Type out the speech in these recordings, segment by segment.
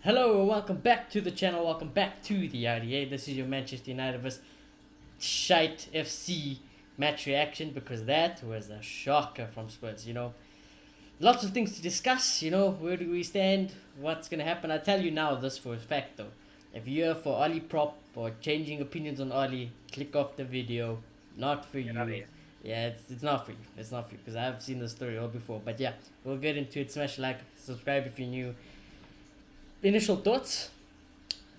Hello and welcome back to the channel. Welcome back to the RDA. This is your Manchester United vs Shite FC match reaction because that was a shocker from Spurs. Lots of things to discuss. Where do we stand? What's gonna happen? I tell you now this for a fact though. If you're for Oli prop or changing opinions on Oli, click off the video. Not for Get out of you. here. Yeah, it's not for you. It's not for you because I've seen the story all before. But yeah, we'll get into it. Smash like, subscribe if you're new. Initial thoughts.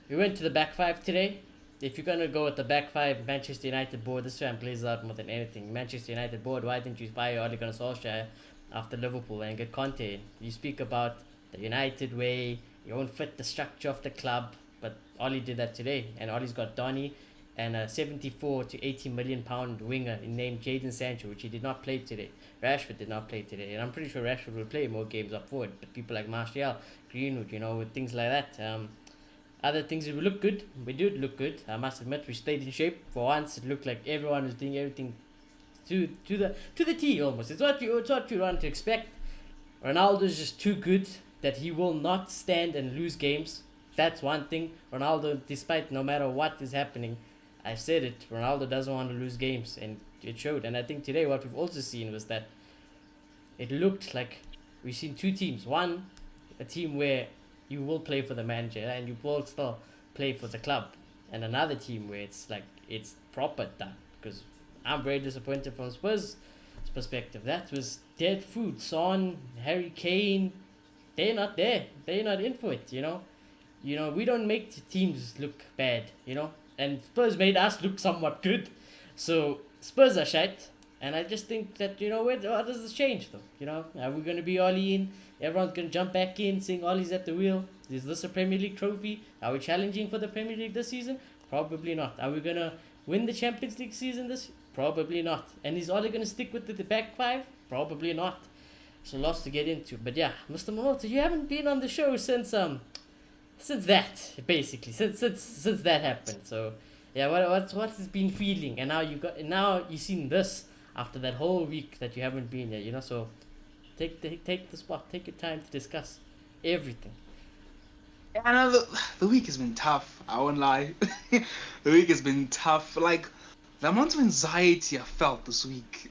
We went to the back five today. If you're gonna go with the back five, Manchester United board, this fan plays out more than anything. Manchester United board, why didn't you buy Ole Gunnar Solskjaer after Liverpool and get Conte in? You speak about the United way, you won't fit the structure of the club, but Oli did that today, and Oli's got Donny and a 74 to 80 million pound winger named Jadon Sancho, which he did not play today. Rashford did not play today, and I'm pretty sure Rashford will play more games up forward. But people like Martial, Greenwood, with things like that. Other things, we look good. We did look good. I must admit, we stayed in shape for once. It looked like everyone was doing everything to the T almost. It's what you want to expect. Ronaldo's just too good that he will not stand and lose games. That's one thing. Ronaldo, despite no matter what is happening, I said it. Ronaldo doesn't want to lose games, and it showed. And I think today what we've also seen was that it looked like we've seen two teams. One, a team where you will play for the manager and you will still play for the club, and another team where it's proper done. Because I'm very disappointed from Spurs' perspective. That was dead food. Son, Harry Kane, they're not there. They're not in for it. We don't make the teams look bad. And Spurs made us look somewhat good. So Spurs are shite. And I just think that, what does this change though? Are we going to be Oli in? Everyone's going to jump back in saying Ollie's at the wheel. Is this a Premier League trophy? Are we challenging for the Premier League this season? Probably not. Are we going to win the Champions League season this? Probably not. And is Ollie going to stick with the back five? Probably not. So lots to get into. But yeah, Mr. Momota, you haven't been on the show since that, basically, since that happened. So yeah, what's been feeling, and now you seen this after that whole week that you haven't been here. So take the spot, take your time to discuss everything. Yeah, I know the week has been tough. I won't lie. The week has been tough. Like, the amount of anxiety I felt this week,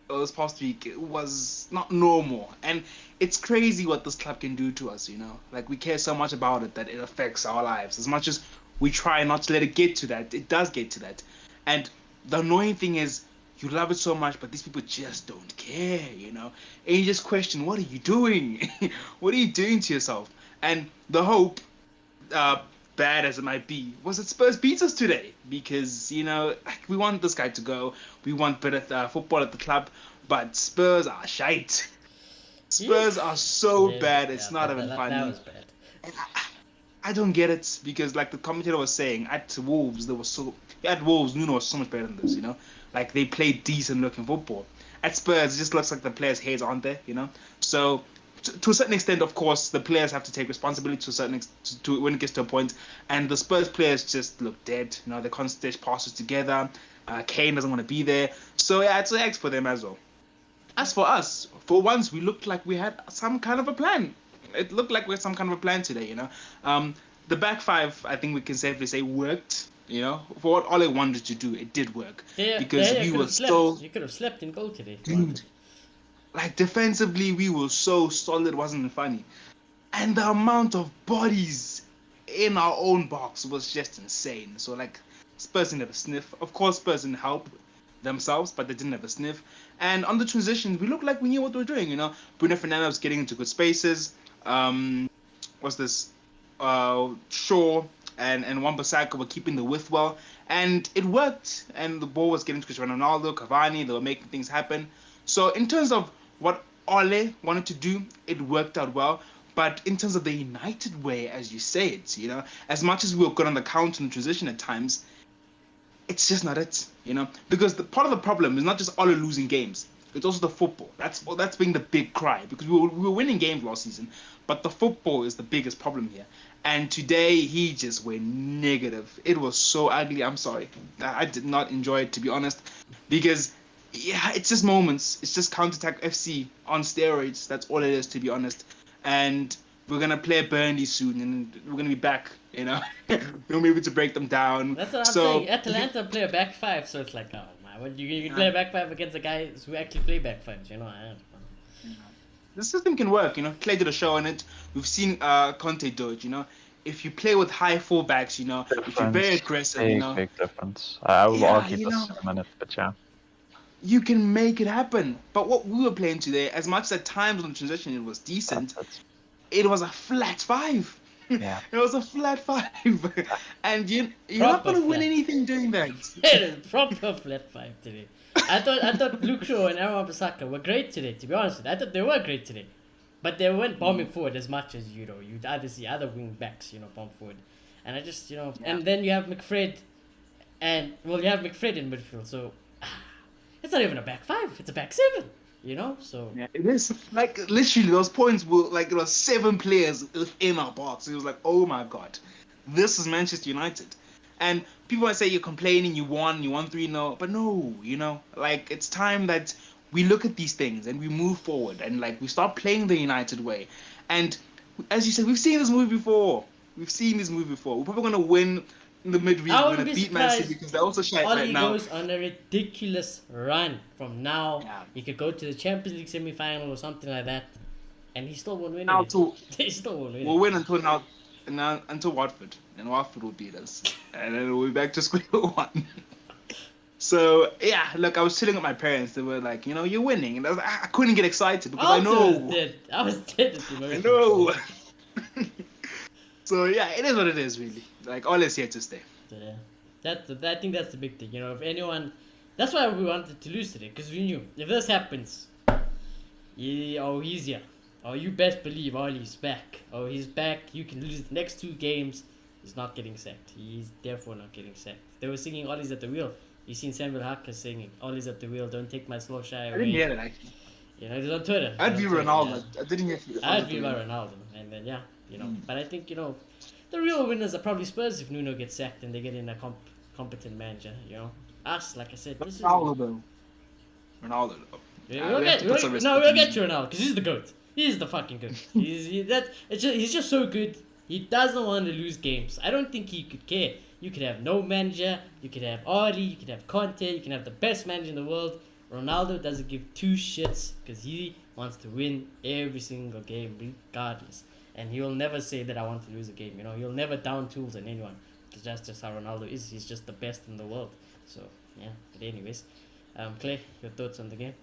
or this past week, it was not normal. And it's crazy what this club can do to us. Like, we care so much about it that it affects our lives. As much as we try not to let it get to that, it does get to that. And the annoying thing is, you love it so much, but these people just don't care. And you just question, what are you doing? What are you doing to yourself? And the hope, uh, bad as it might be, was that Spurs beats us today because like, we want this guy to go. We want better football at the club, but Spurs are shite. Spurs are so Yeah, bad. It's yeah, not even that funny. was bad. And I don't get it because, like the commentator was saying, at Wolves at Wolves Nuno was so much better than this. Like, they played decent looking football. At Spurs, it just looks like the players' heads aren't there. So to a certain extent, of course, the players have to take responsibility to a certain to when it gets to a point, and the Spurs players just look dead. They can't stitch passes together. Kane doesn't want to be there, so yeah, it's an X for them as well. As for us, for once, we looked like we had some kind of a plan. It looked like we had some kind of a plan today. Um, the back five, I think we can safely say, worked. For what Ole wanted to do, it did work because There, we you could were have slept. so, You could have slept in goal today if you wanted. dude, like, defensively, we were so solid, it wasn't funny. And the amount of bodies in our own box was just insane. So, like, Spurs didn't have a sniff. Of course, Spurs didn't help themselves, but they didn't have a sniff. And on the transitions, we looked like we knew what we were doing. Bruno Fernandes was getting into good spaces. What's this? Shaw and Wan-Bissaka were keeping the width well, and it worked. And the ball was getting to Cristiano Ronaldo, Cavani. They were making things happen. So in terms of what Ole wanted to do, it worked out well. But in terms of the United way, as you say it, as much as we were good on the counter and transition at times, it's just not it. Because part of the problem is not just Ole losing games; it's also the football. That's being the big cry because we were winning games last season, but the football is the biggest problem here. And today he just went negative. It was so ugly. I'm sorry, I did not enjoy it, to be honest, because yeah, it's just moments. It's just counter-attack FC on steroids. That's all it is, to be honest. And we're gonna play Burnley soon, and we're gonna be back. We'll be able to break them down. That's what I'm saying. So Atalanta play a back five, so it's like, oh man, when you can yeah, play a back five against the guys who actually play back fives, you know? I don't know. yeah. The system can work. Clay did a show on it. We've seen Conte do it. If you play with high fullbacks, if you're very Difference, aggressive, big difference. I will yeah, argue this in a minute, but yeah. you can make it happen. But what we were playing today, as much as at times on the transition it was That's decent, it. it was a flat five. Yeah. It was a flat five, and you're not Proper gonna win flat. anything doing that. It is proper flat five today. I thought Luke Shaw and Aaron Wan-Bissaka were great today. To be honest, with you. I thought they were great today, but they weren't bombing forward as much as you'd either see other wing backs bomb forward, and I just and then you have McFred, and well you have McFred in midfield, so it's not even a back five, it's a back seven, so. Yeah, it is like literally those points were like it was 7 players within our box. It was like, oh my god, this is Manchester United. And people might say you're complaining, you won 3-0, but no, like it's time that we look at these things and we move forward and like we start playing the United way. And as you said, we've seen this movie before. We're probably gonna win in the midweek. I We're wouldn't gonna be beat Man City surprised. because they're also shite right Ollie now. goes on a ridiculous run from now. Yeah. He could go to the Champions League semi-final or something like that, and he still won't win Now it. to He still won't win We'll it. win until Watford, and Watford will beat us, and then we'll be back to square one. So yeah, look, I was chilling with my parents. They were like, you're winning, and I couldn't get excited because I Also was know, dead. I was dead at the I moment. know. So yeah, it is what it is, really. Like all is here to stay. So, yeah, I think that's the big thing. If anyone, that's why we wanted to lose today, because we knew if this happens, he's here. Oh, you best believe Ollie's back. Oh, he's back. You can lose the next 2 games. He's not getting sacked. He's therefore not getting sacked. They were singing Ollie's at the wheel. You seen Samuel Harker singing Ollie's at the wheel. Don't take my slow shy away. I didn't hear it actually. It was on Twitter. I'd be It was on Twitter, Ronaldo. yeah. I didn't hear. I'd be by Ronaldo, and then But I think the real winners are probably Spurs if Nuno gets sacked and they get in a competent manager. Us, like I said, this is. Ronaldo though. Ronaldo though. We'll we have to put some respect we'll on get him. to Ronaldo because he's the goat. He's the fucking goat. He's just so good. He doesn't want to lose games. I don't think he could care. You could have no manager. You could have Oli. You could have Conte. You can have the best manager in the world. Ronaldo doesn't give 2 shits because he wants to win every single game regardless. And he'll never say that I want to lose a game. He'll never down tools on anyone because that's just how Ronaldo is. He's just the best in the world. So yeah. But anyways, Clay, your thoughts on the game?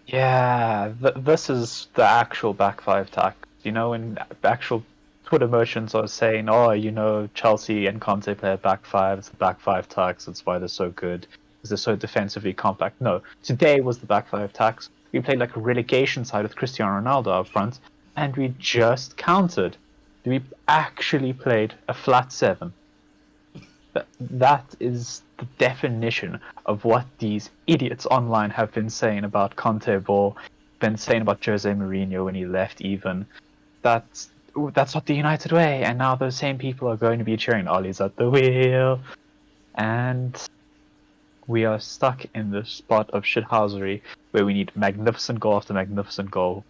Yeah, this is the actual back five tack. When actual Twitter merchants are saying, oh, Chelsea and Conte play a back five, it's the back five tacks, that's why they're so good, because they're so defensively compact. No, today was the back five tacks. We played like a relegation side with Cristiano Ronaldo up front, and we just countered. We actually played a flat 7. That is the definition of what these idiots online have been saying about Conte ball, been saying about Jose Mourinho when he left even. That's not the United way, and now those same people are going to be cheering Ollie's at the wheel. And we are stuck in this spot of shithousery where we need magnificent goal after magnificent goal,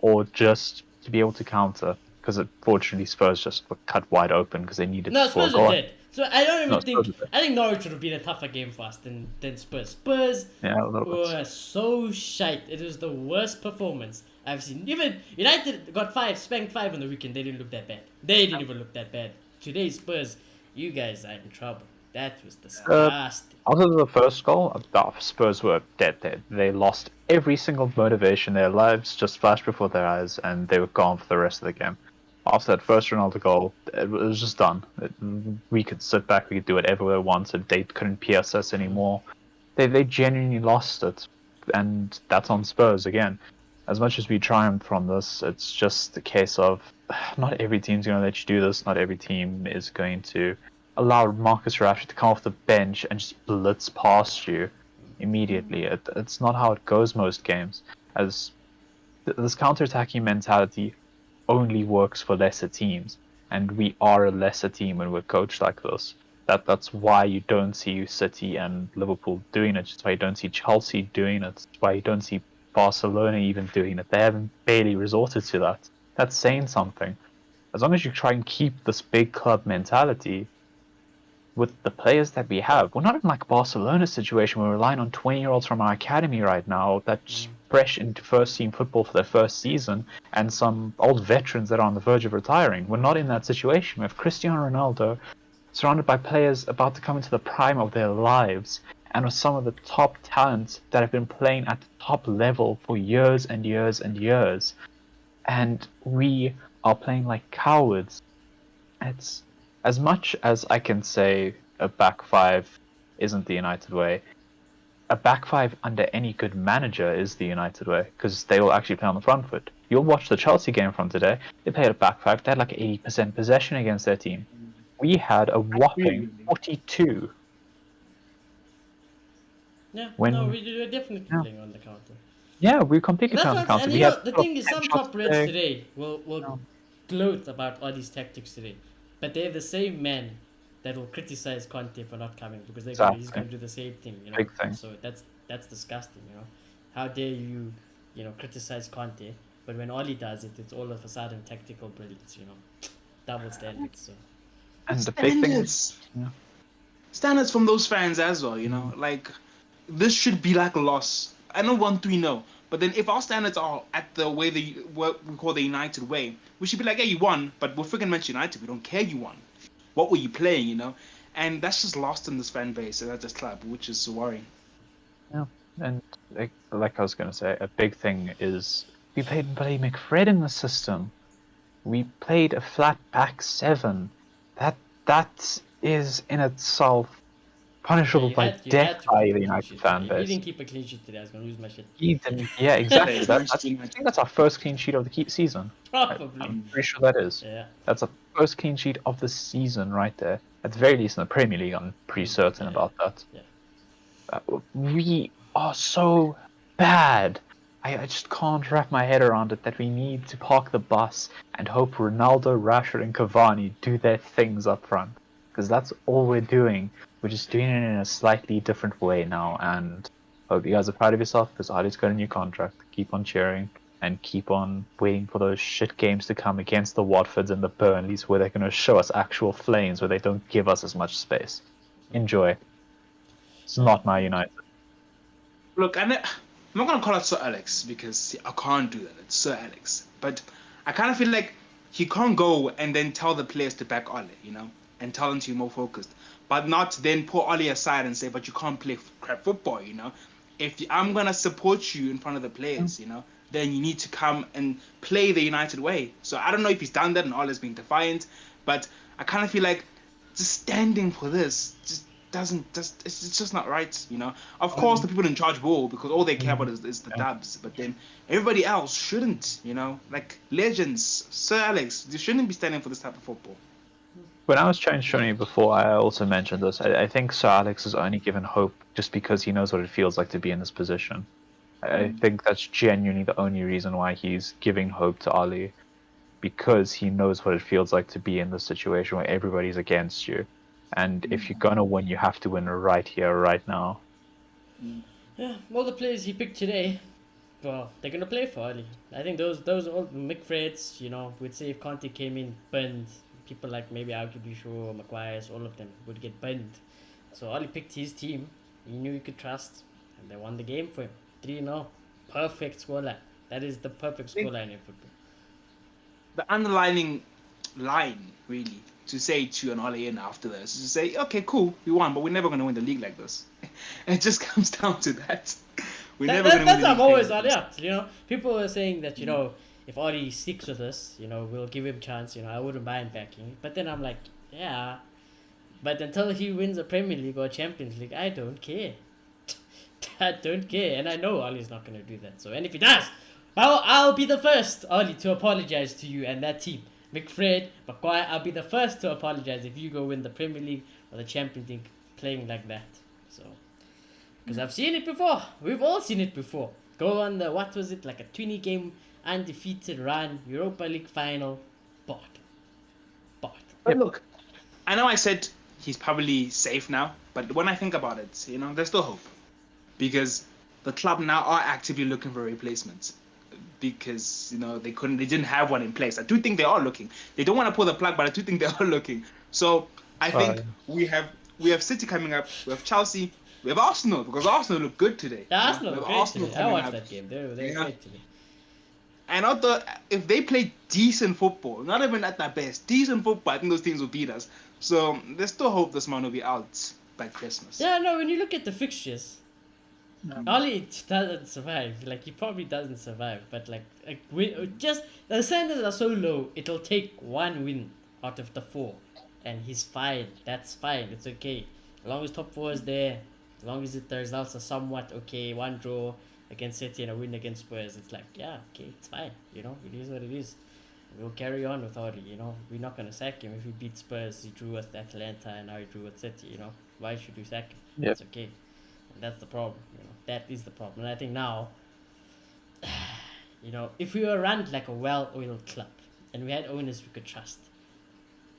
or just to be able to counter. Because unfortunately Spurs just were cut wide open because they needed No, to score a Spurs goal. are dead. So I don't even No, think. Spurs are dead. I think Norwich would have been a tougher game for us than Spurs. Spurs Yeah, a little bit. were so shite. It was the worst performance I've seen. Even United got spanked 5 on the weekend. They didn't look that bad. They didn't even look that bad. Today, Spurs, you guys are in trouble. That was disgusting. After the first goal, Spurs were dead. They lost every single motivation. Their lives just flashed before their eyes, and they were gone for the rest of the game. After that first Ronaldo goal, it was just done. We could sit back, we could do whatever we wanted. They couldn't pierce us anymore. They genuinely lost it, and that's on Spurs again. As much as we triumph from this, it's just a case of not every team's going to let you do this. Not every team is going to allow Marcus Rashford to come off the bench and just blitz past you immediately. It's not how it goes most games. As this counter-attacking mentality only works for lesser teams, and we are a lesser team when we're coached like this. That's why you don't see City and Liverpool doing it. It's why you don't see Chelsea doing it. It's why you don't see Barcelona even doing it. They haven't barely resorted to that. that's saying something. As long as you try and keep this big club mentality with the players that we have, we're not in like Barcelona's situation. We're relying on 20-year-olds from our academy right now that's fresh into first team football for their first season, and some old veterans that are on the verge of retiring. We're not in that situation. We have Cristiano Ronaldo surrounded by players about to come into the prime of their lives, and with some of the top talents that have been playing at the top level for years and years and years. And we are playing like cowards. It's as much as I can say a back five isn't the United way. A back five under any good manager is the United way, because they will actually play on the front foot. You'll watch the Chelsea game from today. They played a back five. They had like 80% possession against their team. We had a whopping 42. Yeah, no, When we're definitely yeah, playing on the counter. yeah, we completely That's played on the what, counter. and We you had know, the 12 thing is, 10 some shots top Reds today. today will gloat about all these tactics today, but they're the same men that will criticize Conte for not coming because he's Exactly. gonna do the same thing, you know. Big thing. So that's disgusting, you know. How dare you, you know, criticize Conte, but when Oli does it, it's all of a sudden tactical brilliance, you know, double standards. So And the big thing is, Standards. yeah. Standards from those fans as well, you know. Like, this should be like a loss. I know 1-3, no. But then if our standards are at the way what we call the United way, we should be like, yeah, you won, but we're freaking Manchester United. We don't care you won. What were you playing, you know? And that's just lost in this fan base and at this club, which is worrying. Yeah, and like I was gonna say, a big thing is we played bloody McFred in the system. We played a flat back seven. That is in itself yeah, punishable by you death had to by keep a the clean United sheet fan today. If you base. didn't keep a clean sheet today, I was gonna lose my shit. He didn't. Yeah, exactly. Plays I Manchester think United. that's our first clean sheet of the season. Probably. I'm pretty sure that is. Yeah. That's a first clean sheet of the season right there. At the very least in the Premier League, I'm pretty certain Yeah. about that. Yeah. We are so bad. I just can't wrap my head around it that we need to park the bus and hope Ronaldo, Rashford, and Cavani do their things up front. Because that's all we're doing. We're just doing it in a slightly different way now. And hope you guys are proud of yourself because Ali's got a new contract. Keep on cheering and keep on waiting for those shit games to come against the Watfords and the Burnleys where they're going to show us actual flames where they don't give us as much space. Enjoy. It's not my United. Look, I'm not gonna call out Sir Alex because I can't do that. It's Sir Alex, but I kind of feel like he can't go and then tell the players to back Ole, you know, and tell them to be more focused, but not then put Ole aside and say, "But you can't play crap football," you know. If I'm gonna support you in front of the players, you know, then you need to come and play the United way. So I don't know if he's done that and Ole's been defiant, but I kind of feel like just standing for this just doesn't just it's just not right, you know. Of course the people in charge will because all they care about is the dubs, but then everybody else shouldn't, you know, like legends. Sir Alex, they shouldn't be standing for this type of football. When I was chatting to Shoni before, I also mentioned this. I think Sir Alex is only given hope just because he knows what it feels like to be in this position. I think that's genuinely the only reason why he's giving hope to Ali, because he knows what it feels like to be in this situation where everybody's against you. And if you're gonna win, you have to win right here, right now. Yeah, all the players he picked today, well, they're gonna play for Ali. I think those old McFreds, you know, would say if Conte came in burned, people like maybe arguably Shaw, Maguire's, all of them would get burned. So Ali picked his team. He knew he could trust, and they won the game for him. 3-0, perfect scoreline. That is the perfect scoreline in football. The underlining line really to say to an Ole in after this is to say, okay, cool, we won, but we're never gonna win the league like this. It just comes down to that. We're never gonna win That's the what I'm league always like on. this. Yeah, you know, people are saying that you know if Oli sticks with us, you know, we'll give him chance. You know, I wouldn't mind backing. But then I'm like, yeah, but until he wins a Premier League or Champions League, I don't care. I don't care, and I know Oli's not gonna do that. So, and if he does, I'll be the first, Oli, to apologize to you and that team. McFred, Maguire, I'll be the first to apologize if you go win the Premier League or the Champions League playing like that. So, because I've seen it before. We've all seen it before. Go on the, what was it, like a 20 game undefeated run, Europa League final, bottom. But look, I know I said he's probably safe now, but when I think about it, you know, there's still hope. Because the club now are actively looking for replacements. because they didn't have one in place. I do think they are looking. They don't want to pull the plug, but I do think they are looking. So I think we have City coming up, we have Chelsea, we have Arsenal, because Arsenal look good today. The Arsenal We were have great Arsenal today. I coming watched up. that game. They were Yeah. great today. And if they play decent football, not even at their best, decent football, I think those teams will beat us. So there's still hope this man will be out by Christmas. Yeah, no, when you look at the fixtures, Ollie doesn't survive. Like, he probably doesn't survive. But, just the standards are so low, it'll take one win out of the 4. And he's fine. That's fine. It's okay. As long as top 4 is there, as long as the results are somewhat okay, one draw against City and a win against Spurs, it's like, yeah, okay, it's fine. It is what it is. We'll carry on with Ollie, We're not going to sack him. If he beat Spurs, he drew with Atlanta, and now he drew with City, Why should we sack him? Yep. It's okay. And that's the problem, That is the problem. And I think now, if we were run like a well-oiled club, and we had owners we could trust,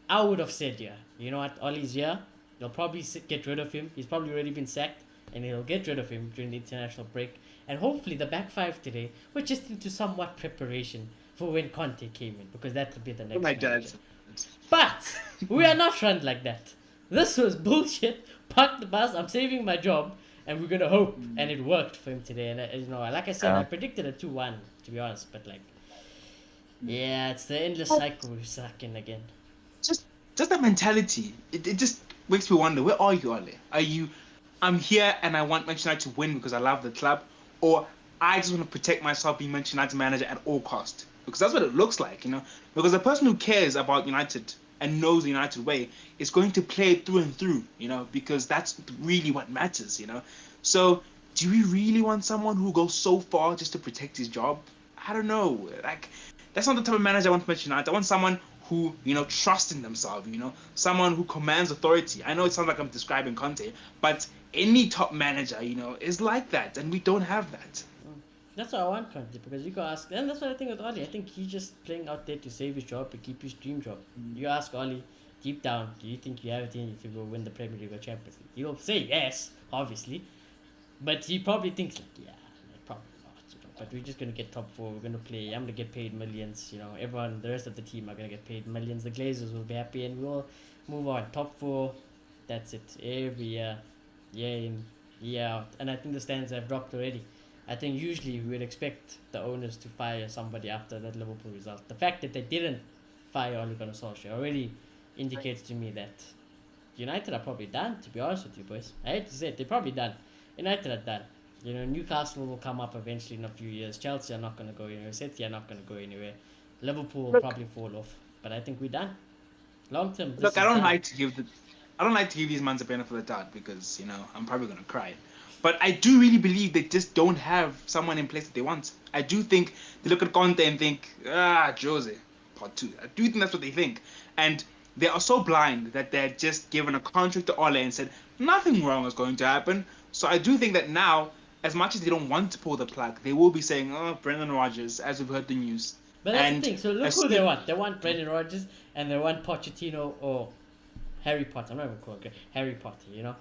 I would have said, yeah, you know what, Ollie's here. They'll probably get rid of him. He's probably already been sacked, and they'll get rid of him during the international break. And hopefully the back 5 today were just into somewhat preparation for when Conte came in, because that would be the next manager. But we are not run like that. This was bullshit. Park the bus. I'm saving my job, and we're gonna hope. And it worked for him today. And like I said, I predicted a 2-1, to be honest. But yeah, it's the endless cycle we're stuck in again. Just that mentality. It just makes me wonder, where are you, Ole? Are you, I'm here and I want Manchester United to win because I love the club, or I just want to protect myself being Manchester United manager at all cost? Because that's what it looks like, Because the person who cares about United and knows the United way is going to play it through and through, because that's really what matters, So do we really want someone who goes so far just to protect his job? I don't know. That's not the type of manager I want for Manchester United. I want someone who, trusts in themselves, someone who commands authority. I know it sounds like I'm describing Conte, but any top manager, is like that, and we don't have that. That's what I want Conte, because you go ask, and that's what I think with Ollie. I think he's just playing out there to save his job, to keep his dream job. You ask Ollie, deep down, do you think you have it in you to go win the Premier League or Champions League? He'll say yes, obviously, but he probably thinks probably not, But we're just gonna get top 4. We're gonna play. I'm gonna get paid millions. Everyone, the rest of the team are gonna get paid millions. The Glazers will be happy, and we'll move on. Top 4, that's it. Every year in, year out. And I think the standards have dropped already. I think usually we would expect the owners to fire somebody after that Liverpool result. The fact that they didn't fire Ole Gunnar Solskjaer already indicates to me that United are probably done, to be honest with you boys. I hate to say it, they're probably done. United are done. Newcastle will come up eventually in a few years. Chelsea are not going to go anywhere. City are not going to go anywhere. Liverpool will probably fall off. But I think we're done. Long term, I don't like to give these men the benefit of the doubt, because I'm probably going to cry. But I do really believe they just don't have someone in place that they want. I do think they look at Conte and think, Jose, part 2. I do think that's what they think. And they are so blind that they're just given a contract to Ole and said, nothing wrong is going to happen. So I do think that now, as much as they don't want to pull the plug, they will be saying, Brendan Rodgers, as we've heard the news. But that's the thing. So look who they want. They want Brendan Rodgers, and they want Pochettino or Harry Potter. I'm not even calling it Harry Potter,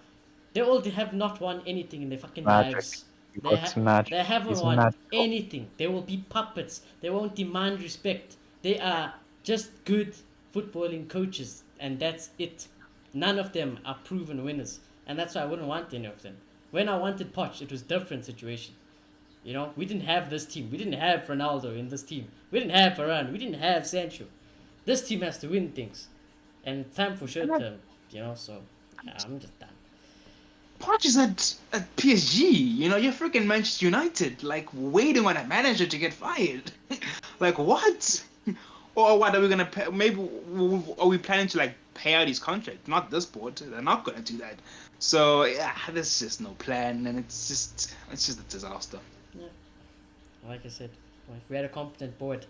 They all have not won anything in their fucking lives. They haven't won anything. They will be puppets. They won't demand respect. They are just good footballing coaches, and that's it. None of them are proven winners, and that's why I wouldn't want any of them. When I wanted Poch, it was a different situation. We didn't have this team. We didn't have Ronaldo in this team. We didn't have Varane. We didn't have Sancho. This team has to win things, and it's time for short term. So I'm just done. Poch is at PSG, you're freaking Manchester United, waiting on a manager to get fired. What? Or what, are we going to pay? Maybe, are we planning to, pay out his contract? Not this board. They're not going to do that. So, yeah, there's just no plan, and it's just a disaster. Yeah. Like I said, if we had a competent board,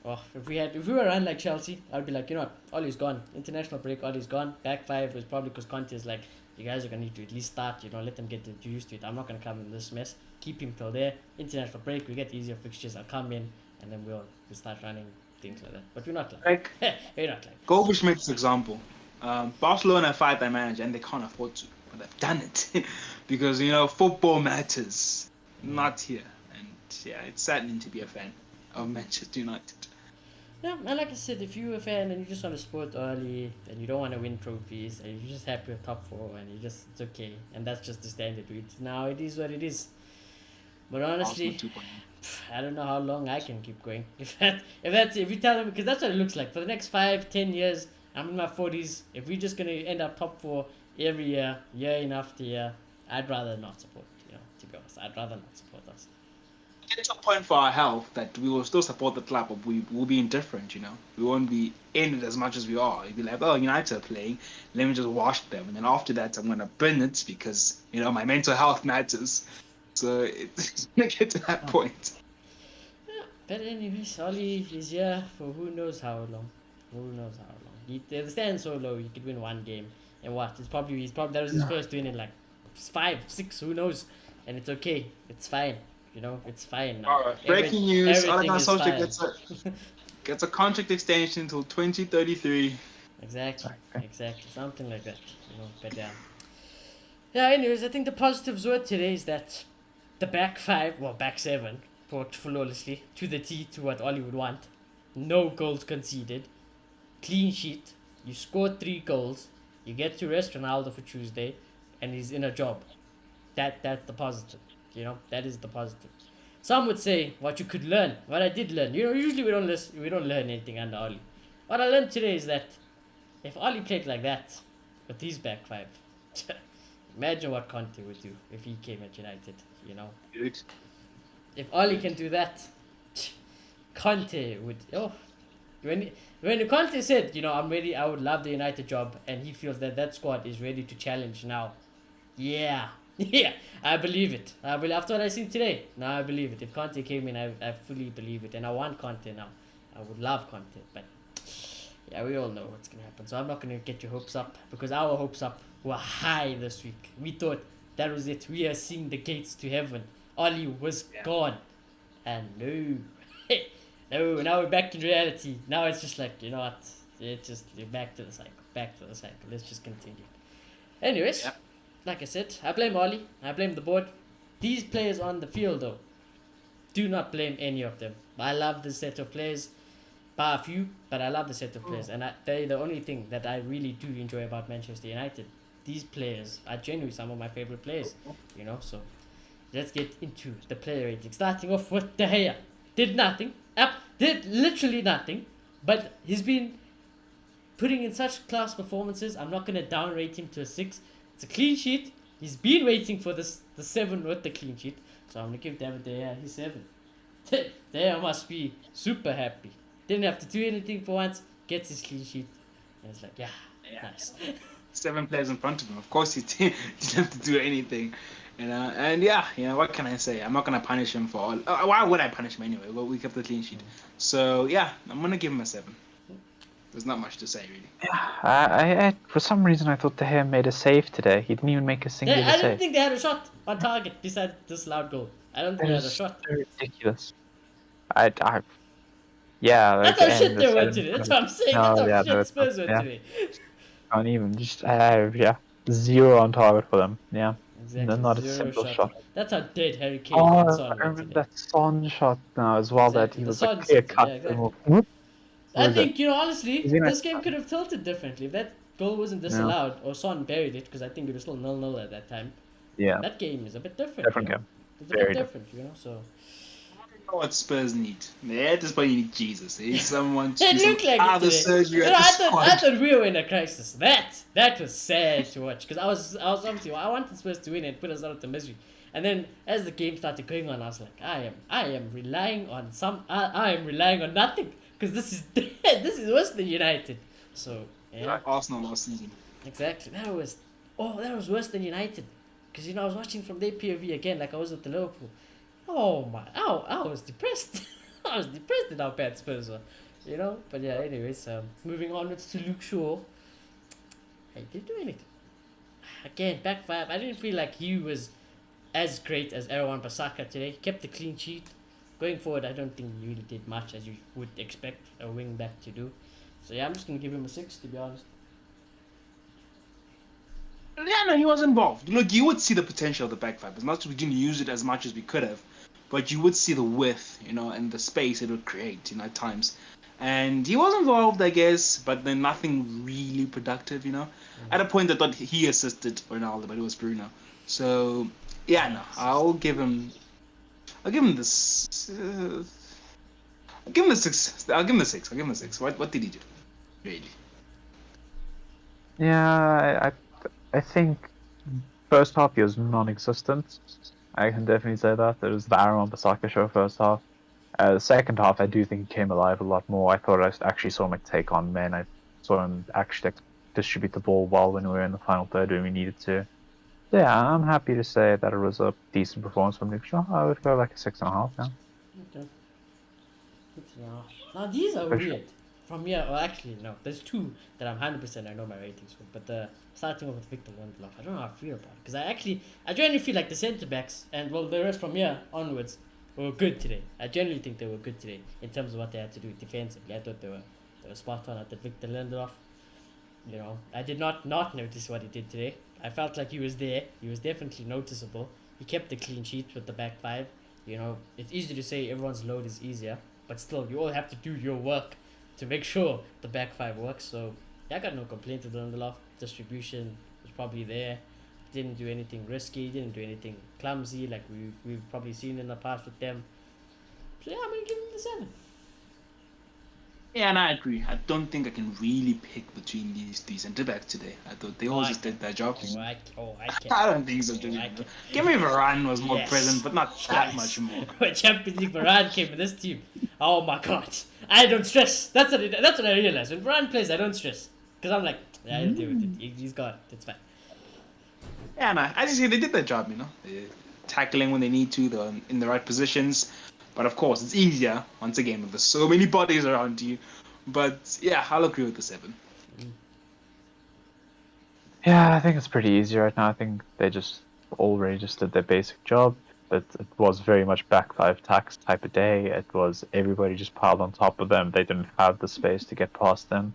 if we were run like Chelsea, I'd be like, Ollie's gone. International break, Ollie's gone. Back 5 was probably because Conte is like, you guys are going to need to at least start, let them get used to it. I'm not going to come in this mess. Keep him till there. International break, we get easier fixtures. I'll come in, and then we'll start running things like that. But we're not like we're not like. Goldfish makes this example. Barcelona fired their manager, and they can't afford to. But they've done it. Because, football matters. Not here. And, yeah, it's saddening to be a fan. of Manchester United. Yeah, and like I said, if you're a fan and you just want to support early and you don't want to win trophies and you're just happy with top four and it's okay, and that's just the standard. Now it is what it is. But Arsenal honestly, 2.0. I don't know how long I can keep going. If you tell them, because that's what it looks like for the next 5, 10 years. I'm in my 40s. If we're just gonna end up top four every year in after year, I'd rather not support. To be honest, I'd rather not support us. Get to a point for our health that we will still support the club, but we will be indifferent. We won't be in it as much as we are. You'll be like, oh, United are playing, let me just watch them, and then after that, I'm gonna bin it because my mental health matters. So it's gonna get to that point. Yeah, but anyways, Oli is here for who knows how long. Who knows how long? The stand so low. He could win one game, and what? He's probably that was his first win in like 5, 6. Who knows? And it's okay. It's fine. It's fine now. All right, breaking news: everything Alexander is Solskjaer fine. gets a contract extension until 2033. Exactly, something like that. But yeah. Anyways, I think the positives were today is that the back seven fought flawlessly to the T to what Oli would want. No goals conceded, clean sheet. You scored 3 goals. You get to rest Ronaldo for Tuesday, and he's in a job. That's the positive. That is the positive. Some would say what you could learn. What I did learn. Usually we don't learn anything under Oli. What I learned today is that if Oli played like that with his back five, imagine what Conte would do if he came at United. Dude. If Oli can do that, Conte would. Oh, when Conte said, I'm ready, I would love the United job, and he feels that squad is ready to challenge now. Yeah, I believe it. After what I seen today, now I believe it. If Conte came in, I fully believe it, and I want Conte now. I would love Conte, but yeah, we all know what's gonna happen. So I'm not gonna get your hopes up because our hopes up were high this week. We thought that was it. We are seeing the gates to heaven. Oli was gone, and no, no. Now we're back in reality. Now it's just like what? It's just back to the cycle. Let's just continue. Anyways. Yep. Like I said, I blame Oli. I blame the board. These players on the field, though, do not blame any of them. I love the set of players, by a few, but I love the set of players, and they're the only thing that I really do enjoy about Manchester United. These players are genuinely some of my favorite players, So let's get into the player rating. Starting off with De Gea, did nothing. Did literally nothing, but he's been putting in such class performances. I'm not gonna downrate him to a 6. It's a clean sheet. He's been waiting for the 7 with the clean sheet. So I'm going to give David De Gea his 7. De Gea must be super happy. Didn't have to do anything for once. Gets his clean sheet. And it's like, nice. 7 players in front of him. Of course, he didn't have to do anything. And what can I say? I'm not going to punish him for all. Why would I punish him anyway? Well, we kept the clean sheet. So, I'm going to give him a 7. There's not much to say, really. I for some reason I thought De Gea made a save today. He didn't even make a singular I save. didn't think they had a shot on target besides this loud goal. I don't think they had a shot. Ridiculous. Yeah. That's how shit they went today. That's what I'm saying. That's how shit Spurs went today. Can't even. Just 0 on target for them. Yeah. Exactly. Not a 0 simple shot. That's how dead Harry Kane Oh, and Son I went remember today. that Son shot now as well. Exactly. That he The was Son a clear shot, cut. yeah, exactly. Whoop. I think, honestly, Is he this not- game could have tilted differently. If that goal wasn't disallowed, or Son buried it, because I think it was still 0-0 at that time, Yeah. that game is a bit different. Different game. It's a Very bit different, so... I know what Spurs need. At this point, you need Jesus. They need someone to It do some looked like other it today. surgery at the I squad. thought we were in a crisis. That was sad to watch, because I was obviously, I wanted Spurs to win and put us out of the misery. And then as the game started going on, I was like, I am relying on nothing, because this is dead. This is worse than United. So Like Arsenal last season. exactly. That was worse than United, because I was watching from their POV again, like I was at the Liverpool. Oh my! I was depressed. I was depressed at how bad Spurs were, But yeah, anyways, moving onwards to Luke Shaw. He didn't do anything. Again, back 5. I didn't feel like he was as great as Erwan Bissaka today. He kept the clean sheet. Going forward, I don't think he really did much as you would expect a wing back to do. So yeah, I'm just gonna give him a 6, to be honest. Yeah, no, he was involved. Look, you would see the potential of the back 5. As much as we didn't use it as much as we could have, but you would see the width, and the space it would create, at times. And he was involved, I guess, but then nothing really productive. At a point, I thought he assisted Ronaldo, but it was Bruno. So yeah, no, I'll give him this. I'll give him the six. I'll give him the six. I'll give him the six. What did he do? Really? Yeah, I think first half he was non-existent. I can definitely say that. There was the Aaron Wan-Bissaka show first half. The second half, I do think he came alive a lot more. I thought I actually saw him take on men. I saw him actually distribute the ball well when we were in the final third when we needed to. So yeah, I'm happy to say that it was a decent performance from Luke Shaw. I would go like a 6.5 now. Okay. Now these are For sure. weird. From here, well, actually, no. There's two that I'm 100% I know my ratings for. But the starting off with Victor Lindelof, I don't know how I feel about it. Because I genuinely feel like the centre backs and, well, the rest from here onwards were good today. I genuinely think they were good today in terms of what they had to do defensively. I thought they were spot on at the Victor Lindelof. I did not notice what he did today. I felt like he was there. He was definitely noticeable. He kept the clean sheet with the back five. It's easy to say everyone's load is easier, but still, you all have to do your work to make sure the back five works. So, yeah, I got no complaint with Lindelof. Distribution was probably there. Didn't do anything risky. Didn't do anything clumsy like we've probably seen in the past with them. So yeah, I'm gonna give him the 7. Yeah, and I agree. I don't think I can really pick between these centre backs today. I thought they all just did their job. I can. I don't think so. Give me Varane was more present, but not that much more. When Champions League Varane came in this team, oh my god, I don't stress. That's what I realized. When Varane plays, I don't stress because I'm like, yeah, I'll deal with it. He's gone. It's fine. Yeah, no, I just say they did their job. They're tackling when they need to. They're in the right positions. But of course, it's easier once again when there's so many bodies around you. But yeah, I'll agree with the 7. Yeah, I think it's pretty easy right now. I think they just already just did their basic job. But it was very much back five tax type of day. It was everybody just piled on top of them. They didn't have the space to get past them.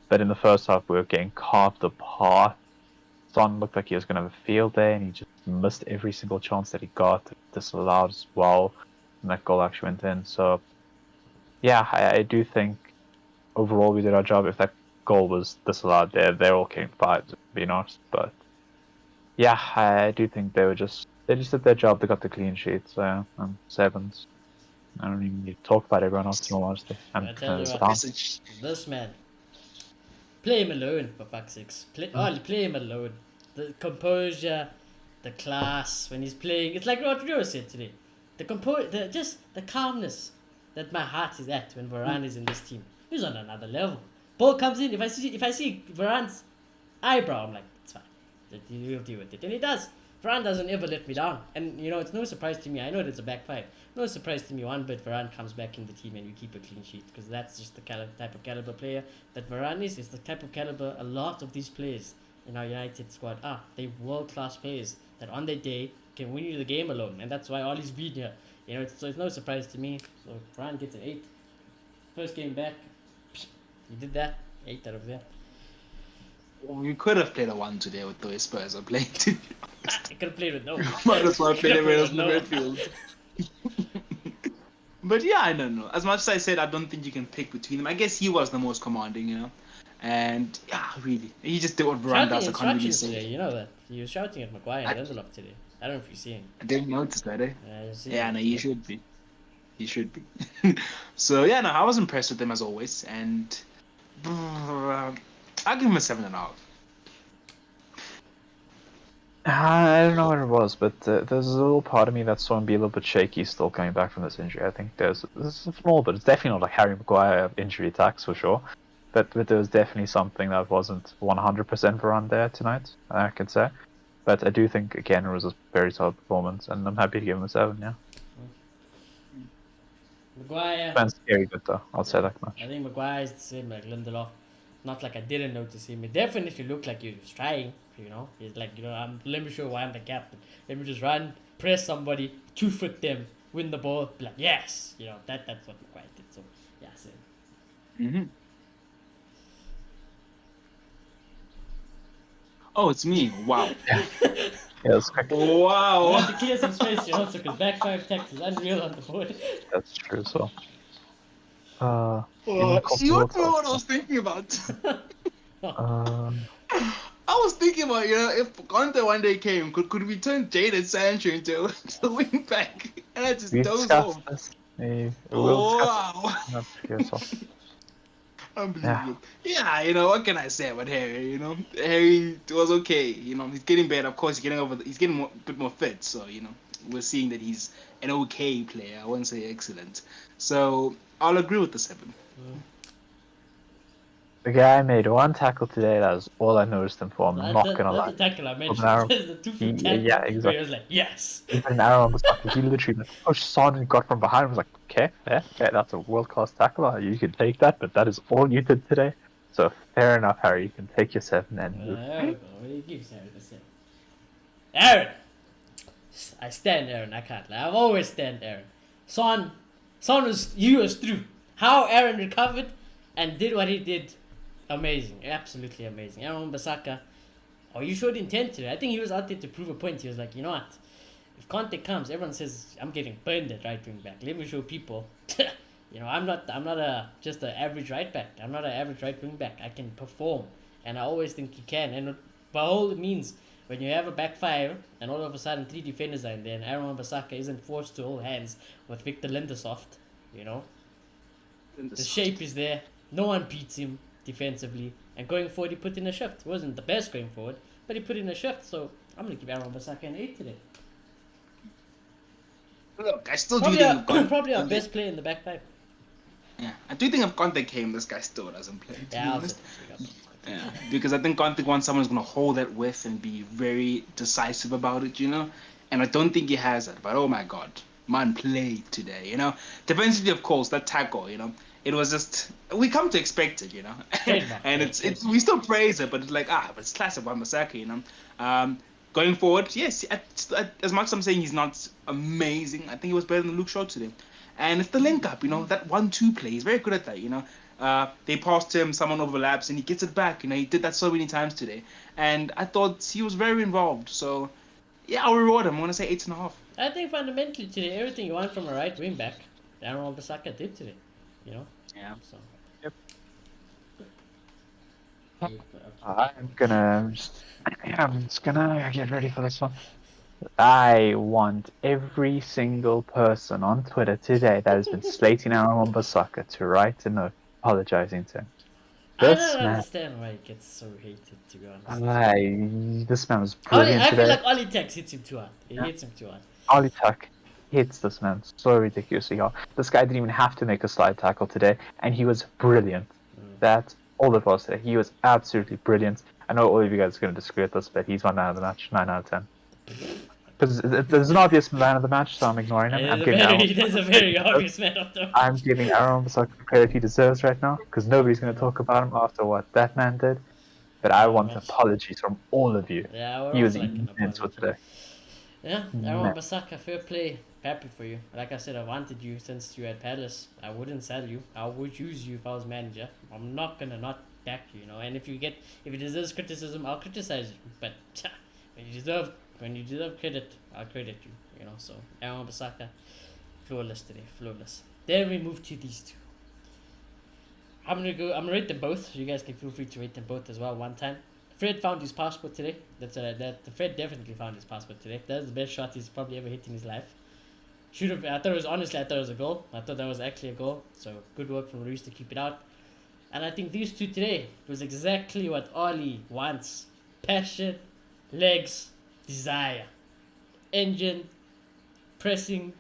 But in the first half, we were getting carved apart. Son looked like he was going to have a field day, and he just missed every single chance that he got. Disallowed as well, and that goal actually went in. So, yeah, I do think overall we did our job. If that goal was disallowed, they're all getting 5s, to be honest. But yeah, I do think they just did their job. They got the clean sheets, and 7s. I don't even need to talk about everyone else in all honesty. And I tell you sit what, down. this man, play him alone for fuck's sakes. Play him alone. The composure, the class when he's playing. It's like Rodrigo said today. The calmness that my heart is at when Varane is in this team. He's on another level. Ball comes in. If I see Varane's eyebrow, I'm like, it's fine. He'll deal with it, and he does. Varane doesn't ever let me down, and it's no surprise to me. I know it's a back five. No surprise to me one bit Varane comes back in the team and we keep a clean sheet, because that's just the type of caliber player that Varane is. It's the type of caliber a lot of these players in our United squad are. They're world class players that on their day can win you the game alone, and that's why Ollie's been here. So it's no surprise to me. So Varane gets an 8. First game back, he did that. 8 out of there. Well, you could have played a 1 today with the way Spurs are playing. To be honest. I could have played with no. Might as well play everyone else in the midfield. But yeah, I don't know. As much as I said, I don't think you can pick between them. I guess he was the most commanding, And yeah, really, he just did what Varane does. I can't really say. Today, you know that he was shouting at Maguire and Lindelof today. I don't know if you see him. I didn't notice that, eh? Yeah, no, he should be. He should be. So yeah, no, I was impressed with them as always, and I'll give him a 7.5. I don't know what it was, but there's a little part of me that saw him be a little bit shaky still coming back from this injury. I think there's a small bit. It's definitely not like Harry Maguire injury attacks for sure, but there was definitely something that wasn't 100% Varane there tonight, I could say. But I do think, again, it was a very solid performance, and I'm happy to give him a 7, yeah. Maguire. Man's scary good, though. I'll say that much. I think Maguire is the same like Lindelof. Not like I didn't notice him. It definitely looked like he was trying, He's like, let me show why I'm the captain. Let me just run, press somebody, 2-foot them, win the ball, be like, yes! That's what Maguire did. So, yeah, same. Mm-hmm. Oh, it's me. Wow. Yeah, it's quick. I Wow. have to clear some space here also because back 5 tax is unreal on the board. That's true as well. Even You cultural want to know what I stuff. was thinking about? Um, I was thinking about, if Conte one day came, could we turn Jadon Sancho into a wing back? And I just we doze discussed off. this. We'll Oh, discuss it wow. not yourself. Yeah, Unbelievable. Yeah, what can I say about Harry? Harry was okay. He's getting better. Of course, he's getting a bit more fit. So, we're seeing that he's an okay player. I wouldn't say excellent. So, I'll agree with the 7. the guy made one tackle today. That was all I noticed him for. I'm not gonna That's lie. the tackle I With an mentioned. arrow, That's the 2-foot tackle yeah, where he exactly. was like, yes. He put an arrow on the socket. He literally like, pushed Son and got from behind. I was like, okay, yeah, that's a world class tackle. You can take that, but that is all you did today. So fair enough, Harry. You can take your 7 and move. There we go. He gives Aaron the 7. Aaron! I stand Aaron. I can't lie. I've always stand Aaron. Son was, you was through. How Aaron recovered and did what he did, amazing. Absolutely amazing. Aaron Basaka, you showed intent today. I think he was out there to prove a point. He was like, you know what? If Conte comes, everyone says I'm getting burned at right wing back. Let me show people. I'm not just an average right back. I'm not an average right wing back. I can perform, and I always think he can. And by all it means, when you have a back 5 and all of a sudden 3 defenders are in there, and Aaron Basaka isn't forced to hold hands with Victor Lindesoft, the shape is there. No one beats him defensively, and going forward he put in a shift. It wasn't the best going forward, but he put in a shift. So I'm gonna give Aaron Basaka an 8 today. Look, I still do think Probably our best player in the back 5. Yeah, I do think if Conte came, this guy still doesn't play. To be Yeah, I'll honest. say that. Yeah, because I think Conte wants someone who's going to hold that width and be very decisive about it, And I don't think he has that. But oh my God, man played today, Defensively, of course, that tackle, it was just we come to expect it, And it's we still praise it, but it's like but it's classic Wan-Bissaka, Going forward, yes, as much as I'm saying he's not amazing, I think he was better than Luke Shaw today. And it's the link up, that 1-2 play. He's very good at that, They passed him, someone overlaps, and he gets it back. He did that so many times today. And I thought he was very involved. So, yeah, I'll reward him. I'm going to say 8.5. I think fundamentally today, everything you want from a right wing back, Aaron Wan-Bissaka did today. Yeah. So. Yep. I'm just gonna get ready for this one. I want every single person on Twitter today that has been slating Aaron Wan-Bissaka to write a note apologizing to him. I don't understand why he gets so hated, to be honest. This man was brilliant today. I feel like Oli Tex hits him too hard. He hits him too hard. Oli Tuck hits this man so ridiculously hard. This guy didn't even have to make a slide tackle today, and he was brilliant. That's all it was today. He was absolutely brilliant. I know all of you guys are going to disagree with this, but he's my man of the match, 9 out of 10. Because there's an obvious man of the match, so I'm ignoring him. There's a very obvious man of the match. I'm giving Aaron Wan-Bissaka the credit he deserves right now, because nobody's going to talk about him after what that man did. But I want apologies from all of you. Yeah, he was immense today. Yeah, Aaron Wan-Bissaka, fair play. Happy for you. Like I said, I wanted you since you had Palace. I wouldn't sell you. I would use you if I was manager. I'm not gonna not back you, And if it deserves criticism, I'll criticize you. But when you deserve credit, I'll credit you. So Aaron Wan-Bissaka, flawless today, flawless. Then we move to these two. I'm gonna rate them both. So you guys can feel free to rate them both as well one time. Fred found his passport today. Fred definitely found his passport today. That's the best shot he's probably ever hit in his life. I thought it was a goal. I thought that was actually a goal. So good work from Reus to keep it out. And I think these two today was exactly what Oli wants. Passion, legs, desire. Engine, pressing.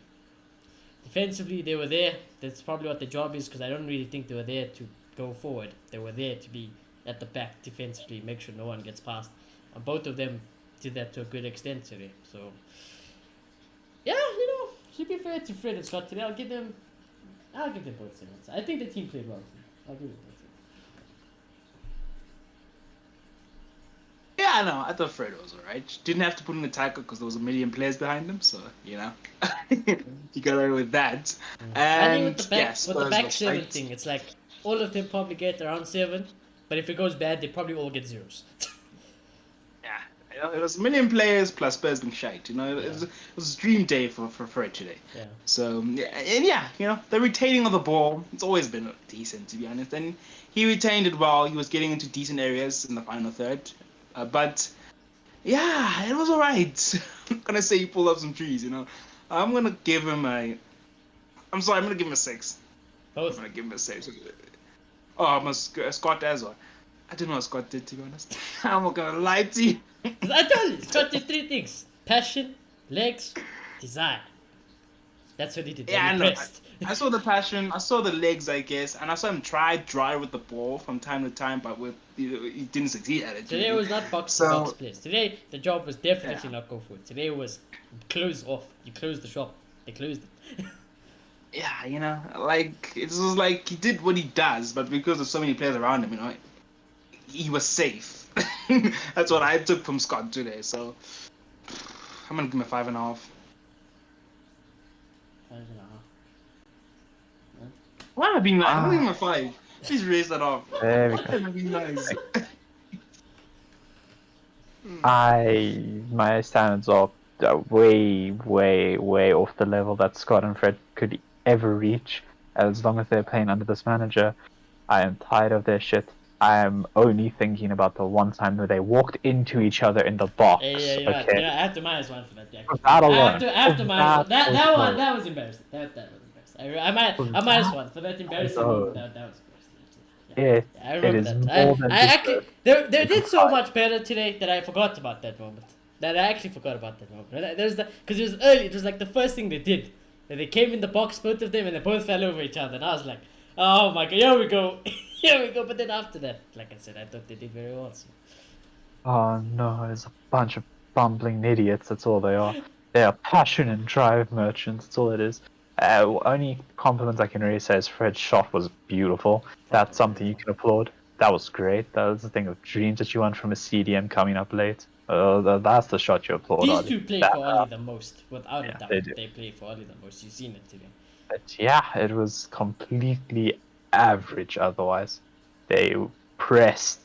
Defensively, they were there. That's probably what the job is, because I don't really think they were there to go forward. They were there to be at the back defensively, make sure no one gets past. And both of them did that to a good extent today. So, yeah, to be fair to Fred and Scott today, I'll give them both 7s. I think the team played well. I'll give it both 7s. Yeah, no, I thought Fred was alright. Didn't have to put in the tackle because there was a million players behind him, so he got away with that. And I think with the back 7 thing, it's like all of them probably get around 7, but if it goes bad, they probably all get 0s. Yeah, You know, it was a million players plus Spurs being shite. You know, it was a dream day for Fred today. Yeah. So yeah, you know, the retaining of the ball, it's always been decent to be honest. And he retained it well. He was getting into decent areas in the final third, but yeah, it was alright. I'm not gonna say he pulled up some trees. You know, I'm gonna give him a. I'm sorry, I'm gonna give him a 6. I'm Both. gonna give him a 6. Oh, I'm a Scott as well. I don't know what Scott did to be honest. I'm not gonna lie to you. I told you, Scott did 3 things: passion, legs, desire. That's what he did. Yeah, I And know. he pressed. I saw the passion. I saw the legs, I guess, and I saw him try with the ball from time to time, but he didn't succeed at it. Today was not box to box plays. Today the job was definitely not go for it. Today was close off. You closed the shop. They closed it. Yeah, you know, like it was like he did what he does, but because of so many players around him, you know, he was safe. That's what I took from Scott today. So I'm gonna give him a 5.5. 5.5. Why am I being nice? I'm gonna give him a 5. Please raise that off. There we Why go. am I being nice? My standards are way, way, way off the level that Scott and Fred could ever reach. As long as they're playing under this manager, I am tired of their shit. I am only thinking about the one time where they walked into each other in the box. Yeah, you know what? Okay, You know, I have to minus 1 for that. Yeah. That alone. I have to minus 1. That one alone. that was embarrassing. That was embarrassing. I minus 1 for that embarrassing moment. That was embarrassing. It, Yeah, I remember it is that. more than I actually deserved. they did so much better today that I forgot about that moment. That I actually forgot about that moment. There's the because it was early. It was like the first thing they did. That they came in the box, both of them, and they both fell over each other. And I was like, oh my god, here we go, here we go. But then after that, like I said, I thought they did very well. So. Oh no, it's a bunch of bumbling idiots, that's all they are. They are passion and drive merchants, that's all it is. Only compliment I can really say is Fred's shot was beautiful. That's something you can applaud. That was great. That was the thing of dreams that you want from a CDM coming up late. That's the shot you applaud. These Ollie. two play That- for Ollie the most, without a yeah, doubt. they do. They play for Ollie the most. You've seen it today. But yeah, it was completely average otherwise. They pressed.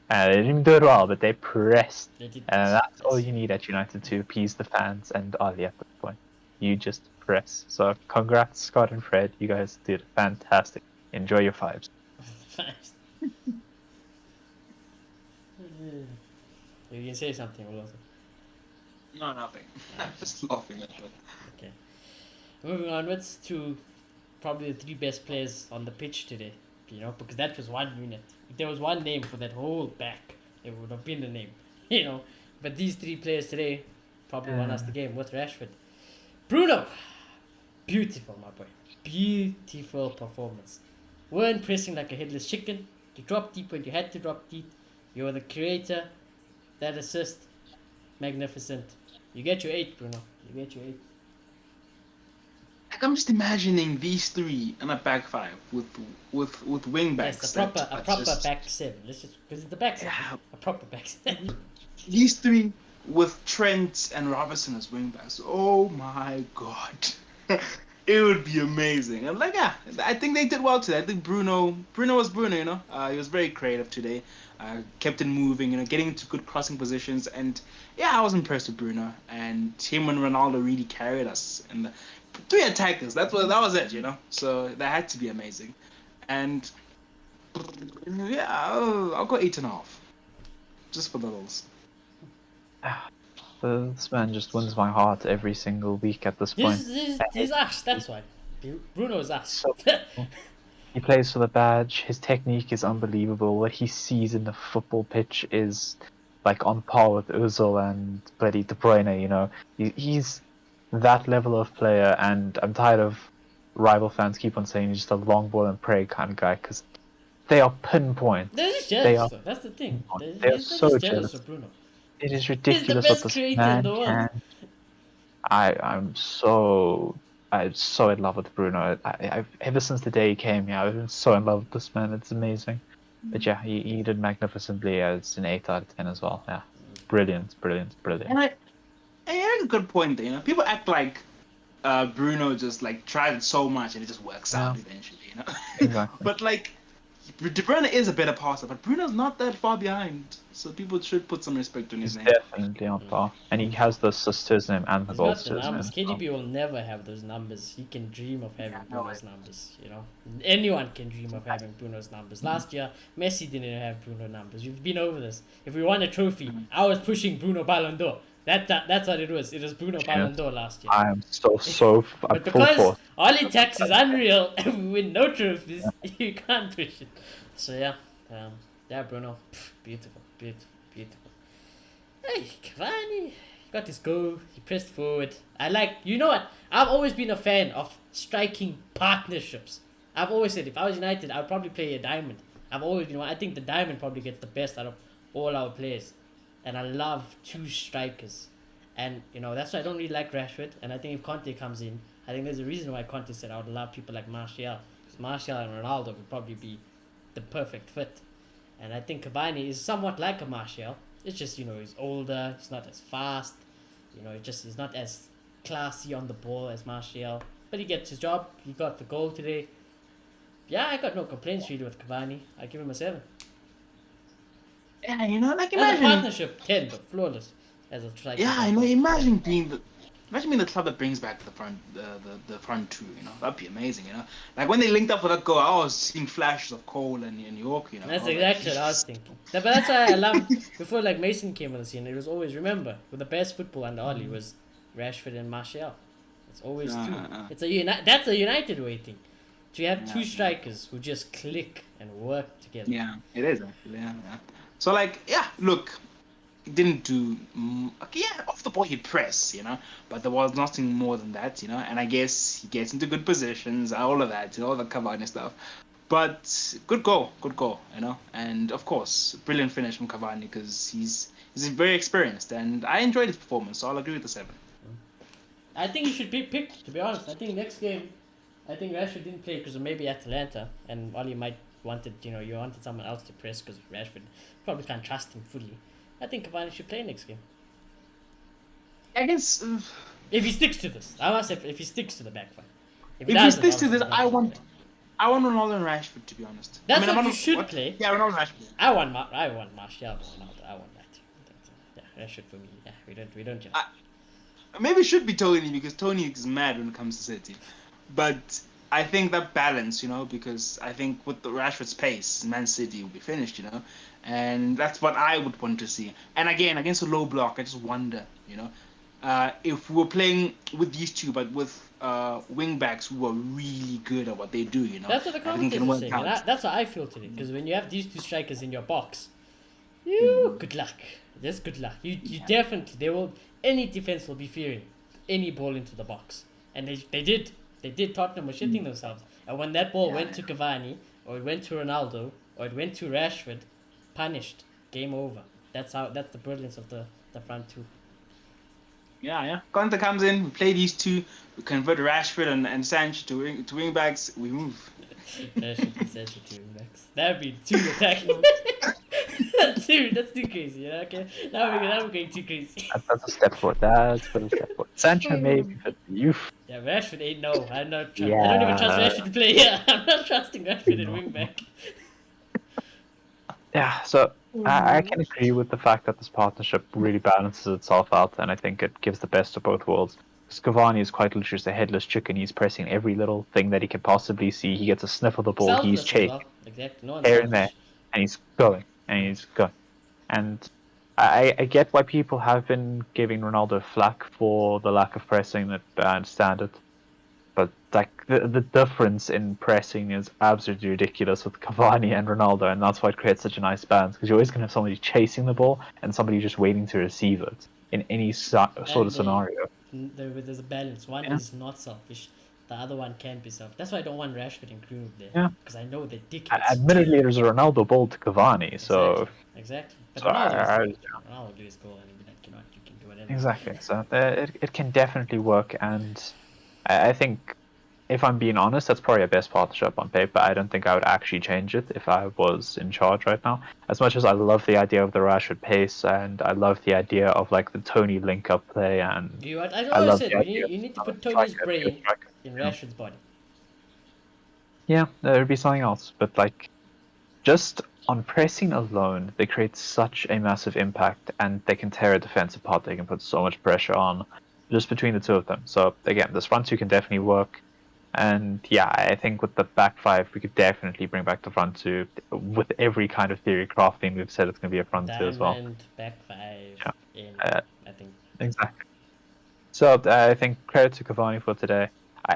And they didn't even do it well, but they pressed. They did. And this. that's all you need at United to appease the fans and Ollie at this point. You just press. So congrats, Scott and Fred. You guys did fantastic. Enjoy your 5s. Nice. You can say something, Olaf. No, nothing. I'm just laughing at it. Okay. Moving onwards to probably the 3 best players on the pitch today. You know, because that was one unit. If there was one name for that whole back, it would have been the name. You know. But these 3 players today probably won us the game with Rashford. Bruno! Beautiful, my boy. Beautiful performance. Weren't pressing like a headless chicken. You dropped deep when you had to drop deep. You were the creator. That assist. Magnificent. You get your 8, Bruno. You get your 8. Like I'm just imagining these 3 in a back 5 with wing backs. Yes, a proper back 7. Let's just because it's the back 7. Yeah. A proper back 7. These 3 with Trent and Robertson as wing backs. Oh my god. It would be amazing. And like, yeah, I think they did well today. I think Bruno was Bruno, you know. He was very creative today. Kept it moving, you know, getting into good crossing positions. And yeah, I was impressed with Bruno. And him and Ronaldo really carried us. And the 3 attackers, that was it, you know. So that had to be amazing. And yeah, I'll go 8.5. Just for the lulz. This man just wins my heart every single week at this point. He's us, that's why. Bruno's us. So- He plays for the badge. His technique is unbelievable. What he sees in the football pitch is like on par with Özil and bloody De Bruyne. You know, he's that level of player, and I'm tired of rival fans keep on saying he's just a long ball and pray kind of guy because they are pinpoint. They're just They jealous, are- though. That's the thing. They are just so jealous jealous. of Bruno. It is ridiculous best what this creator man in the world. can. I'm so in love with Bruno. I've ever since the day he came here, I've been so in love with this man. It's amazing. But yeah, he did magnificently as an 8 out of 10 as well. Yeah, brilliant. And I had a good point there, you know. People act like Bruno just like tried it so much and it just works out eventually, you know. Exactly. But like De Bruyne is a better passer, but Bruno's not that far behind. So people should put some respect on his He's name. definitely on par. And he has the assists to his name and the He's goals not the to his name. numbers. So. KDB will never have those numbers. He can dream of having no Bruno's numbers, you know. Anyone can dream of having Bruno's numbers. Last year, Messi didn't have Bruno numbers. We've been over this. If we won a trophy, I was pushing Bruno Ballon d'Or. That's what it was. It was Bruno Ballon d'Or last year. I am so But full because force. Ollie Tax is unreal and we win no trophies, you can't push it. So yeah, Bruno, beautiful, beautiful, beautiful. Hey, Cavani got his goal. He pressed forward. You know what? I've always been a fan of striking partnerships. I've always said if I was United, I'd probably play a diamond. I've always been. I think the diamond probably gets the best out of all our players, and I love two strikers. And that's why I don't really like Rashford. And I think if Conte comes in, I think there's a reason why Conte said I would love people like Martial, because Martial and Ronaldo would probably be the perfect fit. And I think Cavani is somewhat like a Martial. It's just, he's older, he's not as fast, he's not as classy on the ball as Martial. But he gets his job, he got the goal today. Yeah, I got no complaints really with Cavani. I give him a 7. Yeah, like As a imagine. partnership, 10 though, flawless. As a striker. Yeah, imagine being the club that brings back the front two. That'd be amazing. Like when they linked up for that goal, I was seeing flashes of Cole and York. That's exactly what I was thinking. But that's why I loved before Mason came on the scene. It was always with the best football under Oli was Rashford and Martial. It's always two. It's that's a United way thing. To have two strikers who just click and work together. Yeah, it is actually. Yeah. So look. Didn't do off the ball he'd press, but there was nothing more than that, and I guess he gets into good positions, all of that, all the Cavani stuff. But good goal, and of course brilliant finish from Cavani because he's very experienced, and I enjoyed his performance, so I'll agree with the 7. I think he should be picked, to be honest. I think next game, Rashford didn't play because of maybe Atalanta, and Oli might wanted someone else to press because Rashford probably can't trust him fully. I think Cavani should play next game. I guess if he sticks to this, I must say if he sticks to the back five. If he sticks to this, I want Ronaldo and Rashford, to be honest. That's what you should play. Yeah, Ronaldo and Rashford. I want Martial, Ronaldo. I want that. Yeah, Rashford for me. Yeah, we don't. Maybe it should be Tony because Tony is mad when it comes to City, but I think that balance, because I think with the Rashford's pace, Man City will be finished, and that's what I would want to see. And again, against a low block, I just wonder, if we were playing with these two, but with wing backs who are really good at what they do, That's what the commentators are saying. That's what I feel today. Because when you have these two strikers in your box, good luck. Just good luck. You definitely, any defense will be fearing any ball into the box. And they did. They did. Tottenham were shitting themselves. And when that ball went to Cavani, or it went to Ronaldo, or it went to Rashford, punished. Game over. That's the brilliance of the front two. Yeah. Conte comes in, we play these two, we convert Rashford and Sancho to wing backs, we move. Rashford and Sancho to wing backs. That'd be too attacking. That's too crazy. Okay, now we're going too crazy. That's a step forward. That's a step forward. Sancho maybe, but youth. Yeah, Rashford ain't no. I don't even trust Rashford to play here. I'm not trusting Rashford in wing back. Yeah, so I can agree with the fact that this partnership really balances itself out, and I think it gives the best of both worlds. Because Cavani is quite literally just a headless chicken. He's pressing every little thing that he can possibly see. He gets a sniff of the ball. Selfless he's chasing well. Exactly. No here and there, and he's going. And I get why people have been giving Ronaldo flack for the lack of pressing. That I understand it. But the difference in pressing is absolutely ridiculous with Cavani and Ronaldo, and that's why it creates such a nice balance, because you're always going to have somebody chasing the ball and somebody just waiting to receive it in any sort of scenario. There's a balance. One is not selfish, the other one can be selfish. That's why I don't want Rashford and Kroos there, because I know they're dickheads. Admittedly, there's a Ronaldo ball to Cavani, so... Exactly. But so Ronaldo will do his goal and he'll be like, you can do whatever. Exactly. So it can definitely work, and I think, if I'm being honest, that's probably a best partnership on paper. I don't think I would actually change it if I was in charge right now. As much as I love the idea of the Rashford pace, and I love the idea of the Tony link-up play, and I always said you need to put Tony's brain in Rashford's body. Yeah, there'd be something else, but just on pressing alone, they create such a massive impact, and they can tear a defense apart. They can put so much pressure on just between the two of them. So again, this front two can definitely work. And yeah, I think with the back five, we could definitely bring back the front two with every kind of theory crafting. We've said it's going to be a front two as well. Diamond, back five, Yeah. in, I think. Exactly. So I think credit to Cavani for today.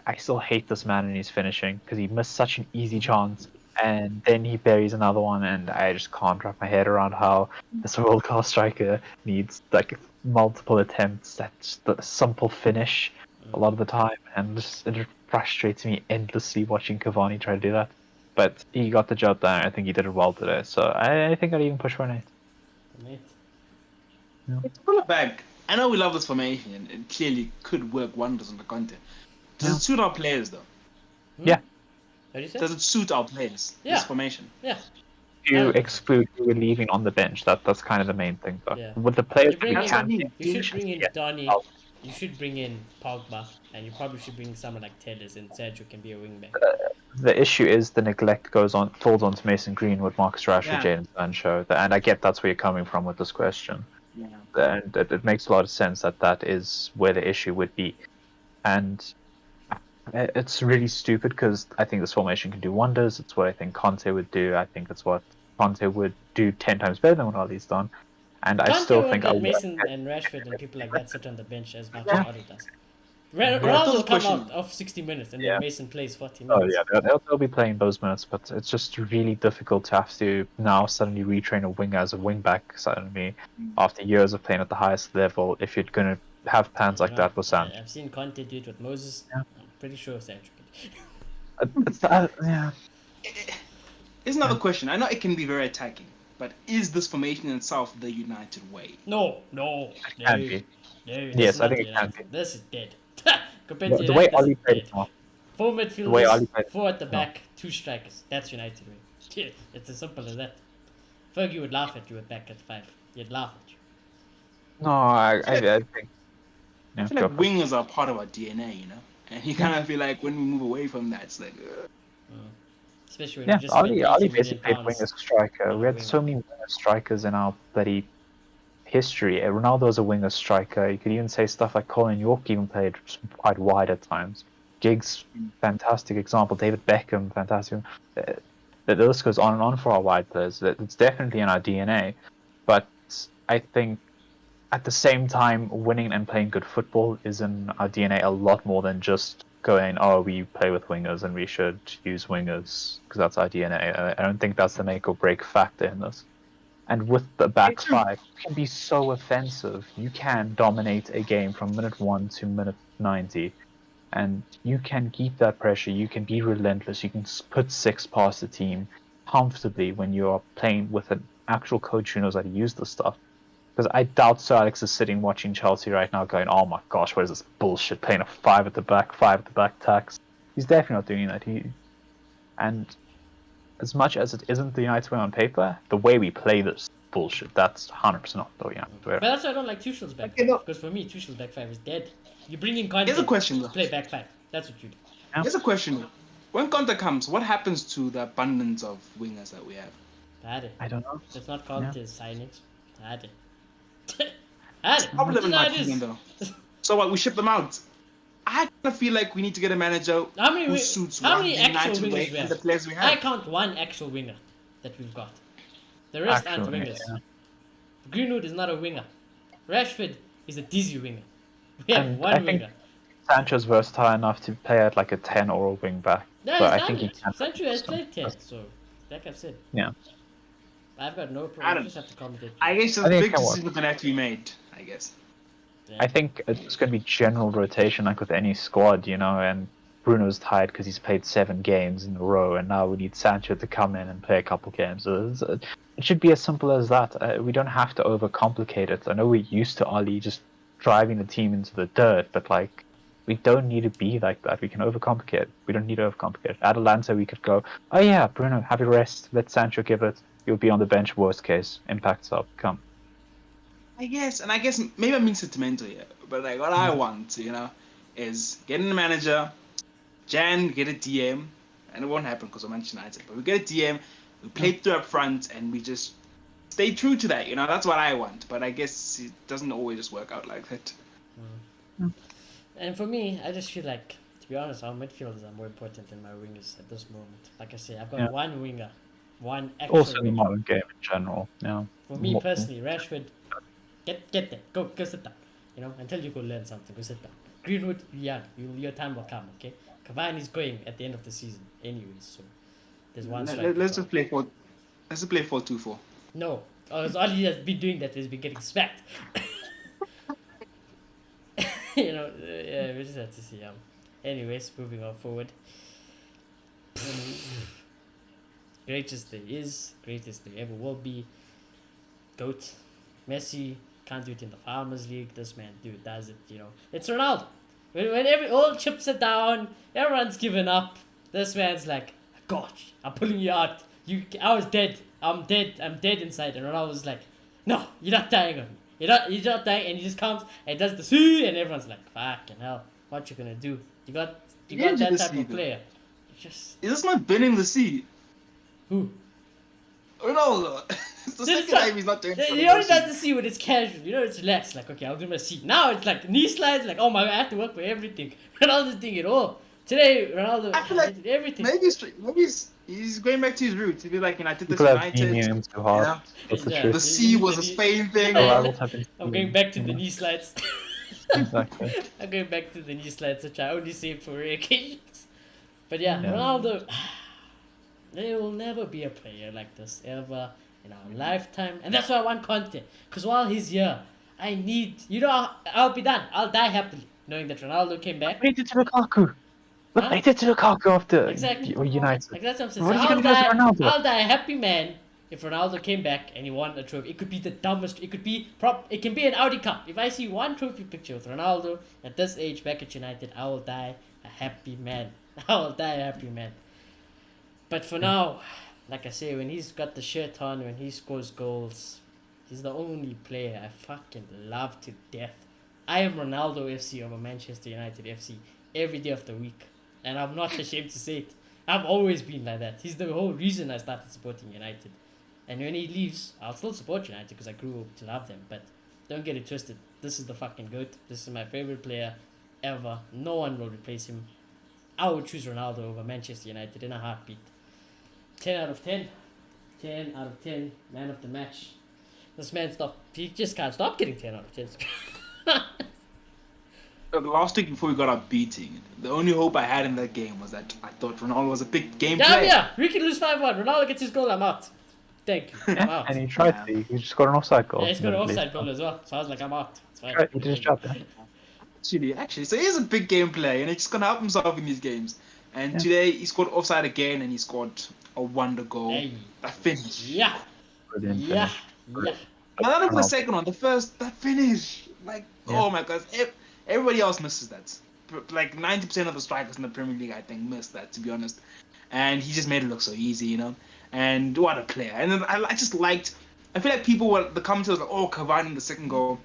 I still hate this man and his finishing because he missed such an easy chance and then he buries another one, and I just can't wrap my head around how this world class striker needs like multiple attempts. That's the simple finish a lot of the time, and it frustrates me endlessly watching Cavani try to do that. But he got the job done. I think he did it well today, so I think I'd even push for an 8. Mate. It's full of bag. I know we love this formation, and it clearly could work wonders on the content. Does it suit our players, though? Yeah. What did you say? Does it suit our players, Yeah. this formation? Yeah. You 100%. exclude who we're leaving on the bench. That's kind of the main thing, though. Yeah. With the players You bring we in- can You should bring in yeah. Donny. Oh. You should bring in Pogba, and you probably should bring someone like Telles, and Sergio can be a wingback. The issue is the neglect falls onto Mason Greenwood, Marcus Rashford, Yeah. Jadon Sancho, and I get that's where you're coming from with this question. Yeah. And it makes a lot of sense that is where the issue would be, and it's really stupid because I think this formation can do wonders. It's what I think Conte would do. I think it's what Conte would do 10 times better than what Ollie's done, and I still Can't think let Mason and Rashford and people like that sit on the bench as much as Ollie does. Ronaldo will come question. out of 60 minutes, and Yeah. then Mason plays 40 Oh minutes. yeah, they'll be playing those minutes, but it's just really difficult to have to now suddenly retrain a winger as a wing back suddenly after years of playing at the highest level. If you're gonna have plans like that with Sancho, I've seen Conte do it with Moses. Yeah. I'm pretty sure Sancho can. yeah. Here's another question. I know it can be very attacking, but is this formation in itself the United way? No. Can be. This Yes, is I not think it can United. be. This is dead. Compared to The way United, this Ollie is played dead. it now. 4 way midfielders, Ollie played- 4 at the no. back, 2 strikers. That's United way. It's as simple as that. Fergie would laugh at you at back at 5. He'd laugh at you. No, I think. Yeah, I feel go like for it. wingers are part of our DNA, you know? And you kind of feel like when we move away from that, it's like, Especially when Yeah, you just spent Ollie 80 million basically played pounds. winger striker. on We a had so winger. many winger strikers in our bloody history. Ronaldo was a winger striker. You could even say stuff like Colin York even played quite wide at times. Giggs, fantastic example. David Beckham, fantastic. The list goes on and on for our wide players. It's definitely in our DNA. But I think at the same time, winning and playing good football is in our DNA a lot more than just going, oh, we play with wingers and we should use wingers because that's our DNA. I don't think that's the make or break factor in this. And with the back five, you can be so offensive. You can dominate a game from minute 1 to minute 90. And you can keep that pressure. You can be relentless. You can put 6 past the team comfortably when you are playing with an actual coach who knows how to use this stuff. Because I doubt Sir Alex is sitting watching Chelsea right now going, oh my gosh, what is this bullshit playing a 5 at the back tax. He's definitely not doing that. And as much as it isn't the United way on paper, the way we play this bullshit, that's 100% not the United way. But that's why I don't like Tuchel's back Okay, five. no. Because for me, Tuchel's back 5 is dead. You bring in Conte here's a question, to though. play back 5. That's what you do. Here's a question. When Conte comes, what happens to the abundance of wingers that we have? Had it. I don't know. That's not Conte's signings. Had it. Had it. Problem in my That's opinion, how it though. So what? We ship them out. I kind of feel like we need to get a manager How many who wi- suits how what many the actual United wingers way we and have? the players we I have. count 1 actual winger that we've got. The rest aren't Actually, wingers. yeah. Greenwood is not a winger. Rashford is a dizzy winger. We have And 1 I think winger. Sancho's versatile enough to play at like a 10 or a wing back. No, so he's I done think he it. can. Sancho has played 10, so like I've said. Yeah. I've got no problem. Adam, You just have to commentate. I guess I there's think big it can work. decisions that have to be made. I guess. Yeah. I think it's going to be general rotation like with any squad, and Bruno's tired because he's played 7 games in a row, and now we need Sancho to come in and play a couple games. So it should be as simple as that. We don't have to overcomplicate it. I know we're used to Oli just driving the team into the dirt, but we don't need to be like that. We can overcomplicate it. We don't need to overcomplicate it. Atalanta, we could go, oh yeah, Bruno, have a rest. Let Sancho give it. You'll be on the bench, worst case. Impact's up. Come. I guess maybe I'm being sentimental here, but like what I want, is getting a manager, get a DM, and it won't happen because I'm Manchester United, but we get a DM, We played through up front, and we just stayed true to that. That's what I want. But I guess it doesn't always just work out like that. And for me, I just feel like, to be honest, our midfielders are more important than my wingers at this moment. Like I say, I've got one winger, one actual Also, in the winger. modern game in general. Yeah. For me personally, Rashford, get there, go sit down. Until you go learn something, go sit down. Greenwood, yeah, your time will come. Okay, Cavani's going at the end of the season, anyways. So there's one strike. Let's just play 4. Let's just play 4-2-4. No, all he has been doing that is been getting smacked. Yeah, we just have to see. Anyways, moving on forward. Greatest there is, greatest there ever will be. GOAT. Messi can't do it in the Farmers League. This man, does it. It's Ronaldo. When all chips are down, everyone's given up. This man's like, gosh, I'm pulling you out. I was dead. I'm dead inside. And Ronaldo's like, no, you're not dying on me. You're not dying. And he just comes and does the see, and everyone's like, fucking hell, what you gonna do? You got that type of player. Is this not binning the sea? Who? Ronaldo. It's the second time he's not doing it. He only does the C when it's casual. It's relaxed. Like, okay, I'll do my C. Now it's like knee slides. Like, oh my god, I have to work for everything. Ronaldo's doing it all. Today, Ronaldo I feel like did everything. Maybe he's going back to his roots. He'd be like, I did this People have United. meaning him too hard. Yeah. That's the Yeah. truth. The sea was a Spain thing. Yeah. Rivals have been I'm going back to the knee slides. Exactly. I'm going back to the knee slides, which I only save for rare occasions. But yeah, Yeah. Ronaldo, there will never be a player like this ever in our lifetime. And that's why I want content. Because while he's here, I need, I'll be done. I'll die happily knowing that Ronaldo came back. What they did to Lukaku? What Huh? they did to Lukaku after Exactly. United? Like that's what I'm saying. What So are you gonna do with Ronaldo? I'll die a happy man if Ronaldo came back and he won a trophy. It could be the dumbest. It could be It can be an Audi Cup. If I see one trophy picture with Ronaldo at this age back at United, I will die a happy man. I will die a happy man. But for now, like I say, when he's got the shirt on, when he scores goals, he's the only player I fucking love to death. I am Ronaldo FC over Manchester United FC every day of the week. And I'm not ashamed to say it. I've always been like that. He's the whole reason I started supporting United. And when he leaves, I'll still support United because I grew up to love them. But don't get it twisted. This is the fucking GOAT. This is my favorite player ever. No one will replace him. I would choose Ronaldo over Manchester United in a heartbeat. 10 out of 10. 10 out of 10. Man of the match. This man he just can't stop getting 10 out of 10. Last week before we got our beating, the only hope I had in that game was that I thought Ronaldo was a big game Damn player. yeah! We can lose 5-1. Ronaldo gets his goal, I'm out. Thank you. I'm out. And he tried to. He just got an offside goal. Yeah, he's got an offside goal as well. So I was like, I'm out. It's fine. He did his job there. Actually, so he's a big game player, and he's just gonna help himself in these games. And today he scored offside again, and he scored a wonder goal. Hey. That finish. Yeah. Brilliant Yeah. finish. Yeah. Not even the second one. The first, that finish. Like, Yeah. oh my god, everybody else misses that. Like 90% of the strikers in the Premier League, I think, missed that. To be honest, and he just made it look so easy, And what a player! And then I just liked. I feel like the commentators were like, oh, Cavani in the second goal,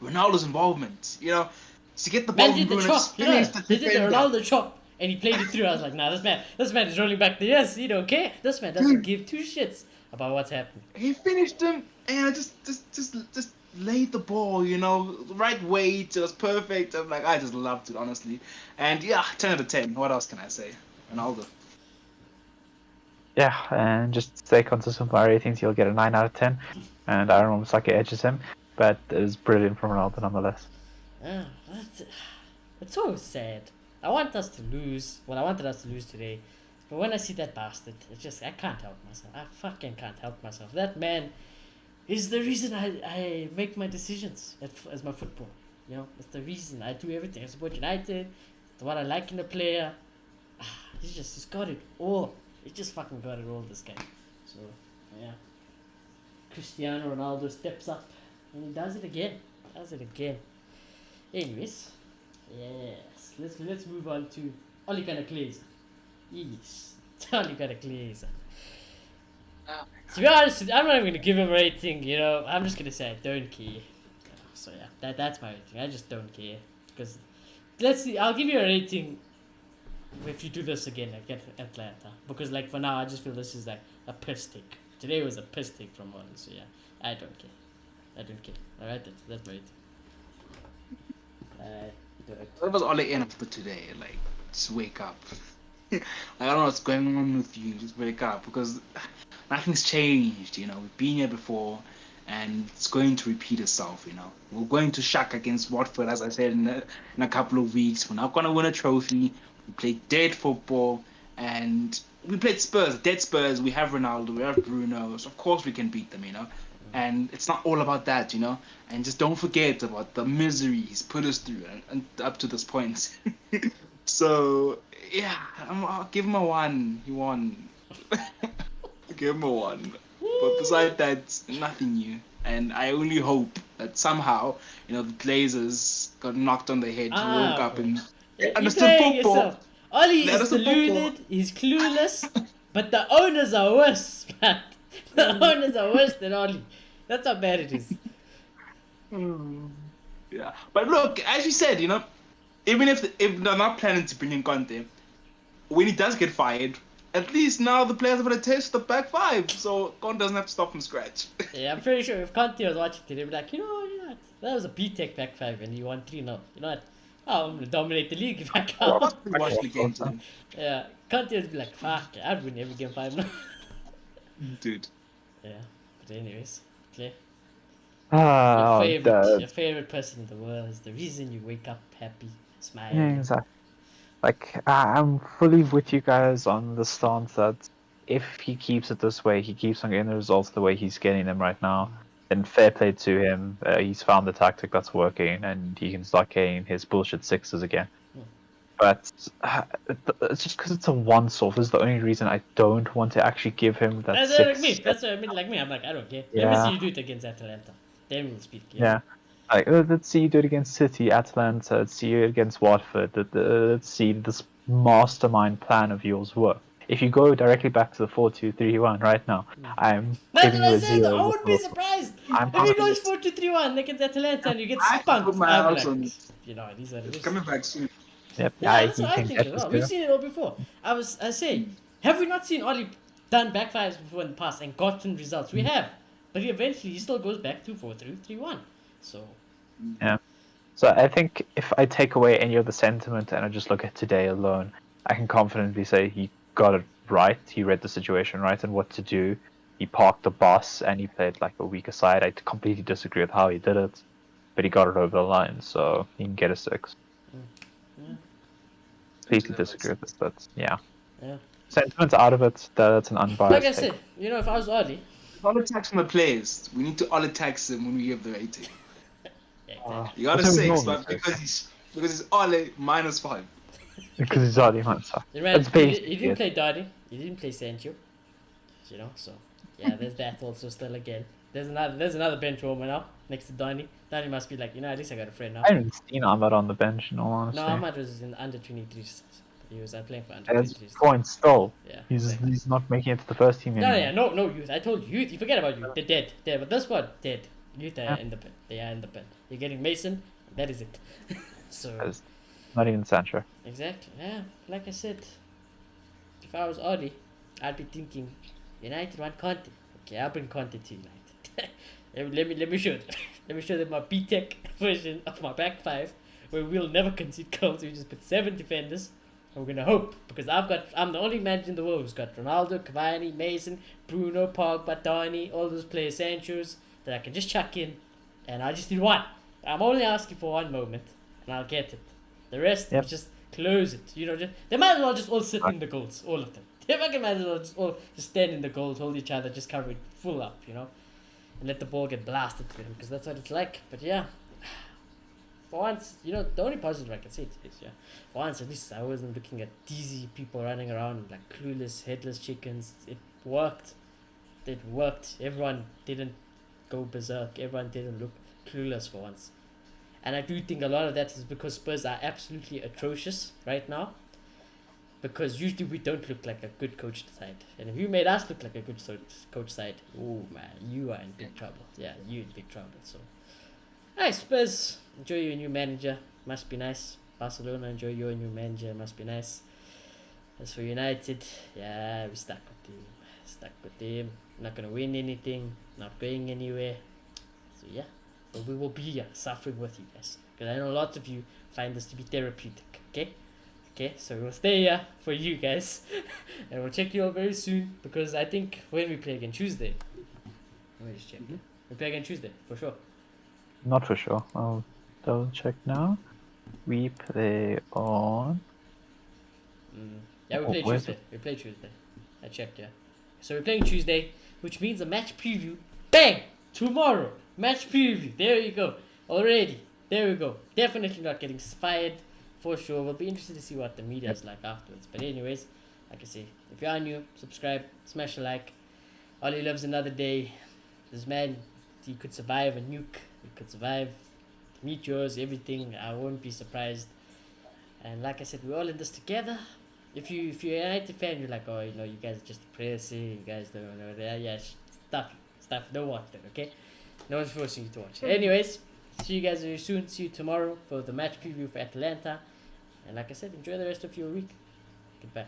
Ronaldo's involvement, to get the ball Man did from the Bruno, chop. finish the He did the defender. Ronaldo chop. And he played it through. I was like, nah, this man is rolling back the ears. He don't care. This man doesn't give two shits about what's happening. He finished him, and I just laid the ball, right weight. It was perfect. I just loved it, honestly. And yeah, 10 out of 10. What else can I say? Ronaldo. Yeah, and just stay consistent with my ratings. You'll get a 9 out of 10. And Aaron Wan-Bissaka edges him. But it was brilliant from Ronaldo nonetheless. It's so sad. I wanted us to lose today. But when I see that bastard, I can't help myself. I fucking can't help myself. That man is the reason I make my decisions as my football. It's the reason I do everything. I support United. It's what I like in the player. He's got it all. He just fucking got it all, this guy. So, yeah. Cristiano Ronaldo steps up and he does it again. Anyways, yes. Let's move on to Ole Gunnar Glazer. Yes. Ole Gunnar Glazer. To be honest, I'm not even going to give him a rating, I'm just going to say I don't care. So yeah, that's my rating. I just don't care. Because, let's see, I'll give you a rating if you do this again, like at Atlanta, because like for now, I just feel this is like a piss take. Today was a piss take from Oli, so yeah, I don't care. I don't care. All right, that's right. I don't. That was all I end for today. Like, just wake up. I don't know what's going on with you. Just wake up because nothing's changed. You know, we've been here before, and it's going to repeat itself. You know, we're going to shack against Watford, as I said in a couple of weeks. We're not going to win a trophy. We played dead football, and we played Spurs, dead Spurs. We have Ronaldo, we have Bruno, so of course we can beat them. You know, and it's not all about that. You know, and just don't forget about the misery he's put us through and up to this point. So yeah, I'll give him a 1. He won. Give him a 1. But besides that, nothing new. And I only hope that somehow, you know, the Glazers got knocked on the head, woke up, and You're understood playing football. yourself. Oli They is understood football. deluded. He's clueless. But the owners are worse, man. The owners are worse than Oli. That's how bad it is. Yeah, but look, as you said, you know, even if they're not planning to bring in Conte, when he does get fired, at least now the players are going to test the back five, so Conte doesn't have to start from scratch. Yeah, I'm pretty sure if Conte was watching today, he'd be like, you know what? That was a B-Tech back five and he won 3-0. You know what? Oh, I'm going to dominate the league back out. Watch the game today. Yeah, Conte would be like, fuck, I'd win every game 5-0. Dude. Yeah, but anyways, okay. Ah, Your favorite person in the world is the reason you wake up happy, smiling. yeah, exactly. Like, I'm fully with you guys on the stance that if he keeps it this way, he keeps on getting the results the way he's getting them right now, then fair play to him. He's found the tactic that's working, and he can start getting his bullshit sixes again. But it's just because it's a once-off is the only reason I don't want to actually give him that That's six. like me. That's what I mean. Like me, I'm like, I don't care. Let me Yeah. see you do it against Atalanta. Then we'll speak. Yeah. Like, let's see you do it against City, Atlanta. Let's see you against Watford. Let's see this mastermind plan of yours work. If you go directly back to the 4-2-3-1 right now, I'm That's giving what you I a said. 0. I wouldn't be surprised I'm if he gonna- goes 4-2-3-1 against Atalanta and you get I can put spunked. my I'll be house like, on you know, these are the It's coming back soon. Yep. Yeah, that's he what I can think get as this well. We've zero. seen it all before. I say, have we not seen Oli done backfires before in the past and gotten results? We have, but eventually he still goes back to 4-3-3-1. So Yeah. So I think if I take away any of the sentiment and I just look at today alone, I can confidently say he got it right. He read the situation right and what to do. He parked the bus and he played like a weaker side. I completely disagree with how he did it, but he got it over the line, so he can get a 6. yeah, Completely disagree with it, but yeah. yeah. Sentiment's out of it. That's an Like unbiased I take. said, you know, if I was Oli, All attacks from the players. We need to all attacks them when we give the rating. yeah, exactly. You got a That's what we 6, normally but say. because it's all -5. Because he's already on top. You ran, That's he basically didn't it. play Dadi. He didn't play Sancho. You know, so yeah, there's that also still again. There's another bench warmer now next to Donny. Donny must be like, you know, at least I got a friend now. I haven't seen Ahmad on the bench in all honesty. No, Ahmad was in under 23s. He was playing for under That's 23s. point still. Yeah. He's exactly. he's not making it to the first team No, anymore. yeah, no youth. I told you, youth. You forget about youth. They're dead. Dead. But this squad, dead. Youth are Yeah. in the pen. They are in the pen. You're getting Mason. That is it. So Because not even Sancho. exactly. Yeah. Like I said, if I was Audi, I'd be thinking, United want Conte. Okay, I'll bring Conte to United. let me show them. Let me show them my B-Tech version of my back five, where we'll never concede goals. We just put 7 defenders. And we're gonna hope because I'm the only manager in the world who's got Ronaldo, Cavani, Mason, Bruno, Pogba, Donny, all those players, Sancho's that I can just chuck in, and I just need one. I'm only asking for one moment, and I'll get it. The rest, Yep. we just close it. You know, they might as well just all sit in the goals, all of them. They fucking might as well just all just stand in the goals, hold each other, just cover it full up, you know, and let the ball get blasted to them because that's what it's like. But yeah, for once, you know, the only positive I can say to this, yeah, for once at least I wasn't looking at dizzy people running around like clueless, headless chickens. It worked. It worked. Everyone didn't go berserk. Everyone didn't look clueless for once. And I do think a lot of that is because Spurs are absolutely atrocious right now. Because usually we don't look like a good coached side. And if you made us look like a good coach side, oh man, you are in big trouble. Yeah, you're in big trouble. So, nice Spurs. Enjoy your new manager. Must be nice. Barcelona, enjoy your new manager. Must be nice. As for United, yeah, we stuck with him. Stuck with him. Not gonna win anything. Not going anywhere. So yeah, but we will be here suffering with you guys. Because I know lots of you find this to be therapeutic. Okay? Okay, so we'll stay here for you guys. And we'll check you all very soon. Because I think when we play again Tuesday. Let me just check. We play again Tuesday, for sure. Not for sure. I'll double check now. We play on. Yeah, we Oh, play where's Tuesday. We play Tuesday. I checked, yeah. So we're playing Tuesday, which means a match preview. Bang! Tomorrow! Match preview. There you go. Already. There we go. Definitely not getting fired for sure. We'll be interested to see what the media is like afterwards. But anyways, like I say, if you are new, subscribe, smash a like. Ollie lives another day. This man, he could survive a nuke. He could survive meteors, everything. I won't be surprised. And like I said, we're all in this together. If you're a United fan, you're like, oh, you know, you guys are just depressing. You guys don't know that. Yeah, stuff. Don't watch that, okay? No one's forcing you to watch. Anyways, see you guys very soon. See you tomorrow for the match preview for Atlanta. And like I said, enjoy the rest of your week. Goodbye.